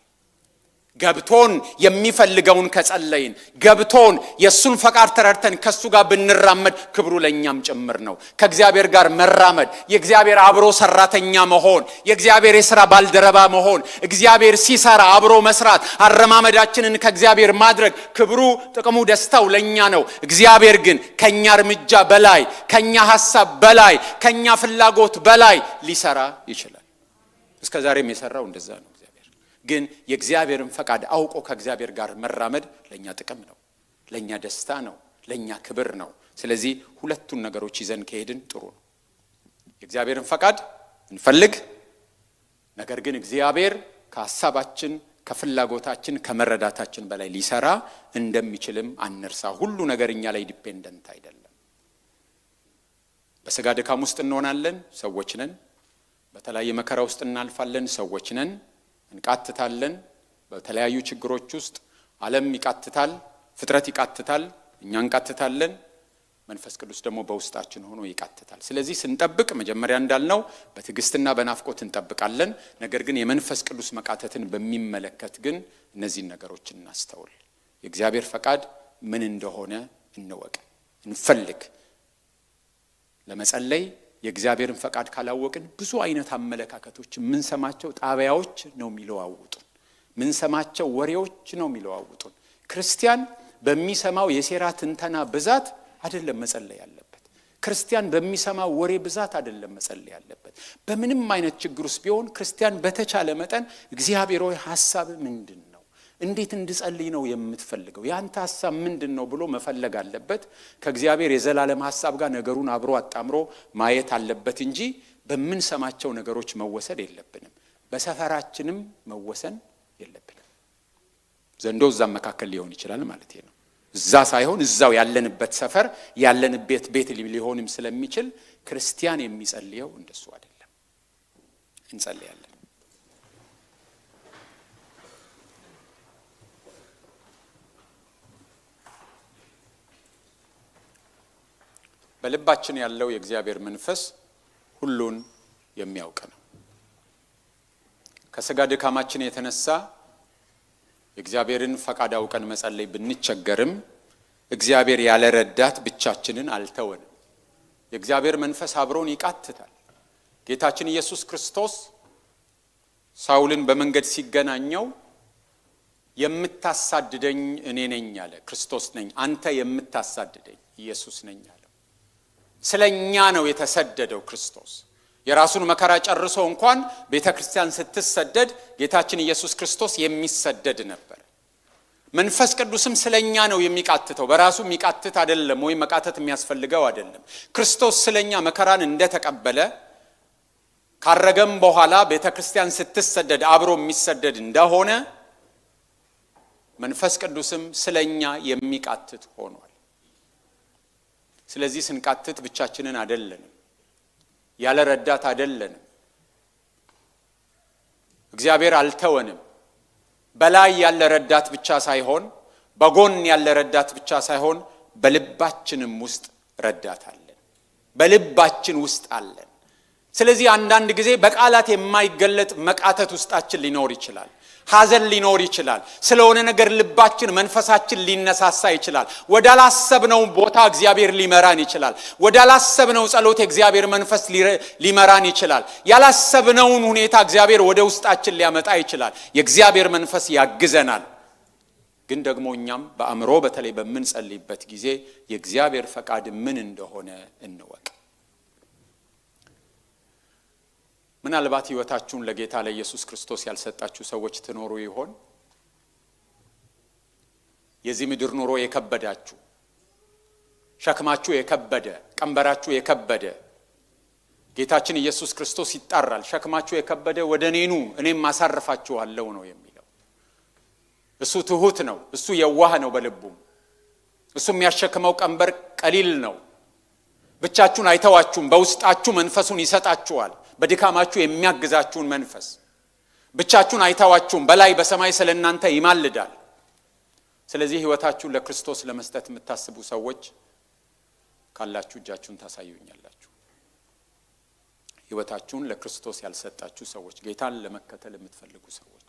ገብቶን የሚፈልገውን ከጸለይን ገብቶን የሱን ፈቃድ ተረድተን ከሱ ጋር ብንራመድ ክብሩ ለኛም ጭምር ነው። ከእግዚአብሔር ጋር መራመድ፣ የእግዚአብሔር አብሮ ሰራተኛ መሆን፣ የእግዚአብሔር የሥራ ባልደረባ መሆን፣ እግዚአብሔር ሲሰራ አብሮ መስራት፣ አረማመዳችንን ከእግዚአብሔር ማድረግ ክብሩ፣ ጥቅሙ፣ ደስታው ለኛ ነው። እግዚአብሔር ግን ከኛ እርምጃ በላይ፣ ከኛ ሐሳብ በላይ፣ ከኛ ፍላጎት በላይ ሊሰራ ይችላል። እስከዛሬም የሰራው እንደዛ ነው። ግን የእግዚአብሔርን ፈቃድ አውቆ ከእግዚአብሔር ጋር መራመድ ለኛ ጥቅም ነው፣ ለኛ ደስታ ነው፣ ለኛ ክብር ነው። ስለዚህ ሁለቱን ነገሮች ይዘን ከሄድን ጥሩ ነው። የእግዚአብሔርን ፈቃድ እንፈልግ፣ ነገር ግን እግዚአብሔር ከሐሳባችን፣ ከፍላጎታችን፣ ከመረዳታችን በላይ ሊሰራ እንደሚችልም አንርሳ። ሁሉ ነገር እኛ ላይ ዲፔንደንት አይደለም። በሥጋ ድካም ውስጥ እንሆናለን፣ ሰዎች ነን። በተለያየ መከራ ውስጥ እናልፋለን፣ ሰዎች ነን። እንቃትታለን። በተለያዩ ችግሮች ውስጥ ዓለም ይቃትታል፣ ፍጥረት ይቃትታል፣ እኛ እንቃትታለን። መንፈስ ቅዱስ ደግሞ በውስጣችን ሆኖ ይቃትታል። ስለዚህ ስንጠብቅ መጀመሪያ እንዳልነው በትዕግስትና በናፍቆት እንጠብቃለን። ነገር ግን የመንፈስ ቅዱስ መቃተትን በሚመለከት ግን እነዚህን ነገሮች እናስተውል። የእግዚአብሔር ፈቃድ ምን እንደሆነ እንወቅ፣ እንፈልግ። ለመጸለይ የእግዚአብሔርን ፈቃድ ካላወቅን ብዙ አይነት አመለካከቶች ምንሰማቸው ጣቢያዎች ነው የሚለዋውጡን። ምንሰማቸው ወሬዎች ነው የሚለዋውጡን። ክርስቲያን በሚሰማው የሴራ ትንተና ብዛት አይደለም መጸለይ ያለበት። ክርስቲያን በሚሰማው ወሬ ብዛት አይደለም መጸለይ ያለበት። በምንም አይነት ችግር ውስጥ ቢሆን ክርስቲያን በተቻለ መጠን እግዚአብሔር ሆይ ሐሳብ ምንድን ነው? እንዴት እንድጸልይ ነው የምትፈልገው? ያንተ ሐሳብ ምንድነው ብሎ መፈለግ አለበት። ከእግዚአብሔር የዘላለም ሐሳብ ጋር ነገሩን አብሮ አጣምሮ ማየት አለበት እንጂ በመንሰማቸው ነገሮች መወሰድ የለብንም። በሰፈራችንም መወሰን የለብንም። ዘንዶ እዛም መካከል ሊሆን ይችላል ማለት ነው። እዛ ሳይሆን እዛው ያለንበት ሰፈር ያለንበት ቤት ሊሆንም ስለሚችል ክርስቲያን የሚጸልየው እንደሱ አይደለም። እንጸልያለን። በልባችን ያለው የእግዚአብሔር መንፈስ ሁሉን የሚያውቅ ነው። ከሥጋ ድካማችን የተነሳ የእግዚአብሔርን ፈቃድ አውቀን መጸለይ ብንቸገርም እግዚአብሔር ያለ ረዳት ብቻችንን አልተወንም። የእግዚአብሔር መንፈስ አብሮን ይቃትታል። ጌታችን ኢየሱስ ክርስቶስ ሳውልን በመንገድ ሲገናኘው የምታሳድደኝ እኔ ነኝ አለ። ክርስቶስ ነኝ፣ አንተ የምታሳድደኝ ኢየሱስ ነኝ አለ። ስለኛ ነው የተሰደደው ክርስቶስ። የራሱን መከራ ጨርሶ እንኳን ቤተክርስቲያን ስትሰደድ ጌታችን ኢየሱስ ክርስቶስ የሚሰደድ ነበር። መንፈስ ቅዱስም ስለኛ ነው የሚቃትተው። በራሱ የሚቃትት አይደለም፣ ወይ መቃተት የሚያስፈልገው አይደለም። ክርስቶስ ስለኛ መከራን እንደተቀበለ ካረገም በኋላ ቤተክርስቲያን ስትሰደድ አብሮ የሚሰደድ እንደሆነ መንፈስ ቅዱስም ስለኛ የሚቃትት ሆኗል። ስለዚህ ስንቃትት ብቻችንን አይደለንም፣ ያለ ረዳት አይደለንም። እግዚአብሔር አልተወንም። በላይ ያለ ረዳት ብቻ ሳይሆን፣ በጎን ያለ ረዳት ብቻ ሳይሆን በልባችንም ውስጥ ረዳት አለን። በልባችን ውስጥ አለን። ስለዚህ አንዳንድ ጊዜ በቃላት የማይገለጥ መቃተት ውስጣችን ሊኖር ይችላል። ሐዘን ሊኖር ይችላል። ስለሆነ ነገር ልባችን፣ መንፈሳችን ሊነሳሳ ይችላል። ወዳላሰብነው ቦታ እግዚአብሔር ሊመራን ይችላል። ወዳላሰብነው ጸሎት እግዚአብሔር መንፈስ ሊመራን ይችላል። ያላሰብነውን ሁኔታ እግዚአብሔር ወደ ውስጣችን ሊያመጣ ይችላል። የእግዚአብሔር መንፈስ ያግዘናል። ግን ደግሞ እኛም በአእምሮ በተለይ በምንጸልይበት ጊዜ የእግዚአብሔር ፈቃድ ምን እንደሆነ እንወቅ። ምናልባት ሕይወታችሁን ለጌታ ለኢየሱስ ክርስቶስ ያልሰጣችሁ ሰዎች ትኖሩ ይሆን? የዚህ ምድር ኑሮ የከበዳችሁ፣ ሸክማችሁ የከበደ፣ ቀንበራችሁ የከበደ፣ ጌታችን ኢየሱስ ክርስቶስ ይጣራል። ሸክማችሁ የከበደ ወደ እኔ ኑ እኔም አሳርፋችኋለሁ ነው የሚለው። እሱ ትሁት ነው፣ እሱ የዋህ ነው በልቡም። እሱ የሚያሸክመው ቀንበር ቀሊል ነው። ብቻችሁን አይተዋችሁም፣ በውስጣችሁ መንፈሱን ይሰጣችኋል። በድካማችሁ የሚያግዛችሁን መንፈስ ብቻችሁን አይተዋችሁም፣ በላይ በሰማይ ስለእናንተ ይማልዳል። ስለዚህ ሕይወታችሁን ለክርስቶስ ለመስጠት የምታስቡ ሰዎች ካላችሁ እጃችሁን ታሳዩኛላችሁ። ሕይወታችሁን ለክርስቶስ ያልሰጣችሁ ሰዎች፣ ጌታን ለመከተል የምትፈልጉ ሰዎች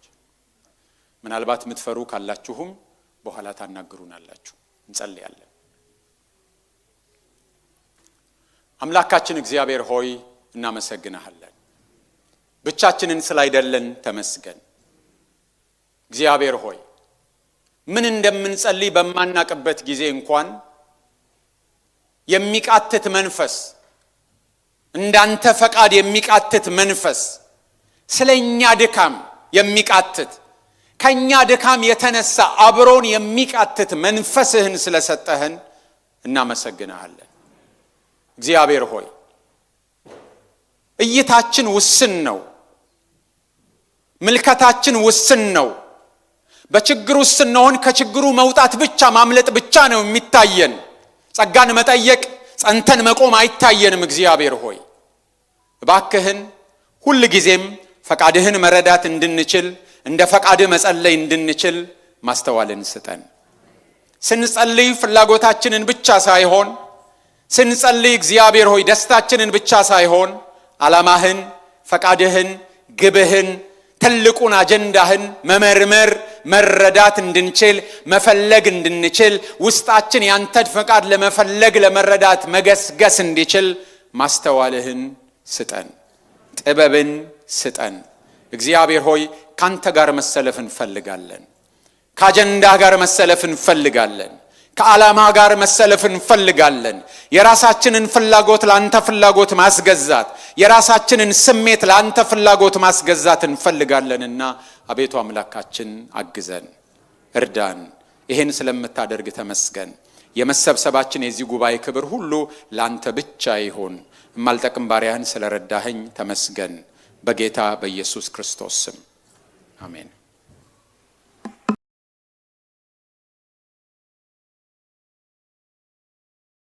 ምናልባት የምትፈሩ ካላችሁም በኋላ ታናግሩናላችሁ። እንጸልያለን። አምላካችን እግዚአብሔር ሆይ እናመሰግናለን። ብቻችንን ስላይደለን ተመስገን። እግዚአብሔር ሆይ ምን እንደምንጸልይ በማናቅበት ጊዜ እንኳን የሚቃትት መንፈስ እንዳንተ ፈቃድ የሚቃትት መንፈስ ስለኛ ድካም የሚቃትት ከኛ ድካም የተነሳ አብሮን የሚቃትት መንፈስህን ስለሰጠህን እናመሰግናለን። እግዚአብሔር ሆይ እይታችን ውስን ነው፣ ምልከታችን ውስን ነው። በችግሩ ስንሆን ከችግሩ መውጣት ብቻ ማምለጥ ብቻ ነው የሚታየን። ጸጋን መጠየቅ ጸንተን መቆም አይታየንም። እግዚአብሔር ሆይ እባክህን ሁሉ ጊዜም ፈቃድህን መረዳት እንድንችል እንደ ፈቃድህ መጸለይ እንድንችል ማስተዋልን ስጠን። ስንጸልይ ፍላጎታችንን ብቻ ሳይሆን ስንጸልይ እግዚአብሔር ሆይ ደስታችንን ብቻ ሳይሆን ዓላማህን፣ ፈቃድህን፣ ግብህን፣ ትልቁን አጀንዳህን መመርመር መረዳት እንድንችል መፈለግ እንድንችል ውስጣችን ያንተን ፈቃድ ለመፈለግ ለመረዳት መገስገስ እንዲችል ማስተዋልህን ስጠን፣ ጥበብን ስጠን። እግዚአብሔር ሆይ ካንተ ጋር መሰለፍ እንፈልጋለን። ከአጀንዳ ጋር መሰለፍ እንፈልጋለን። ከዓላማ ጋር መሰለፍ እንፈልጋለን። የራሳችንን ፍላጎት ለአንተ ፍላጎት ማስገዛት፣ የራሳችንን ስሜት ለአንተ ፍላጎት ማስገዛት እንፈልጋለንና አቤቱ አምላካችን አግዘን፣ እርዳን። ይሄን ስለምታደርግ ተመስገን። የመሰብሰባችን የዚህ ጉባኤ ክብር ሁሉ ለአንተ ብቻ ይሁን። የማልጠቅም ባሪያህን ስለረዳኸኝ ተመስገን። በጌታ በኢየሱስ ክርስቶስ ስም አሜን።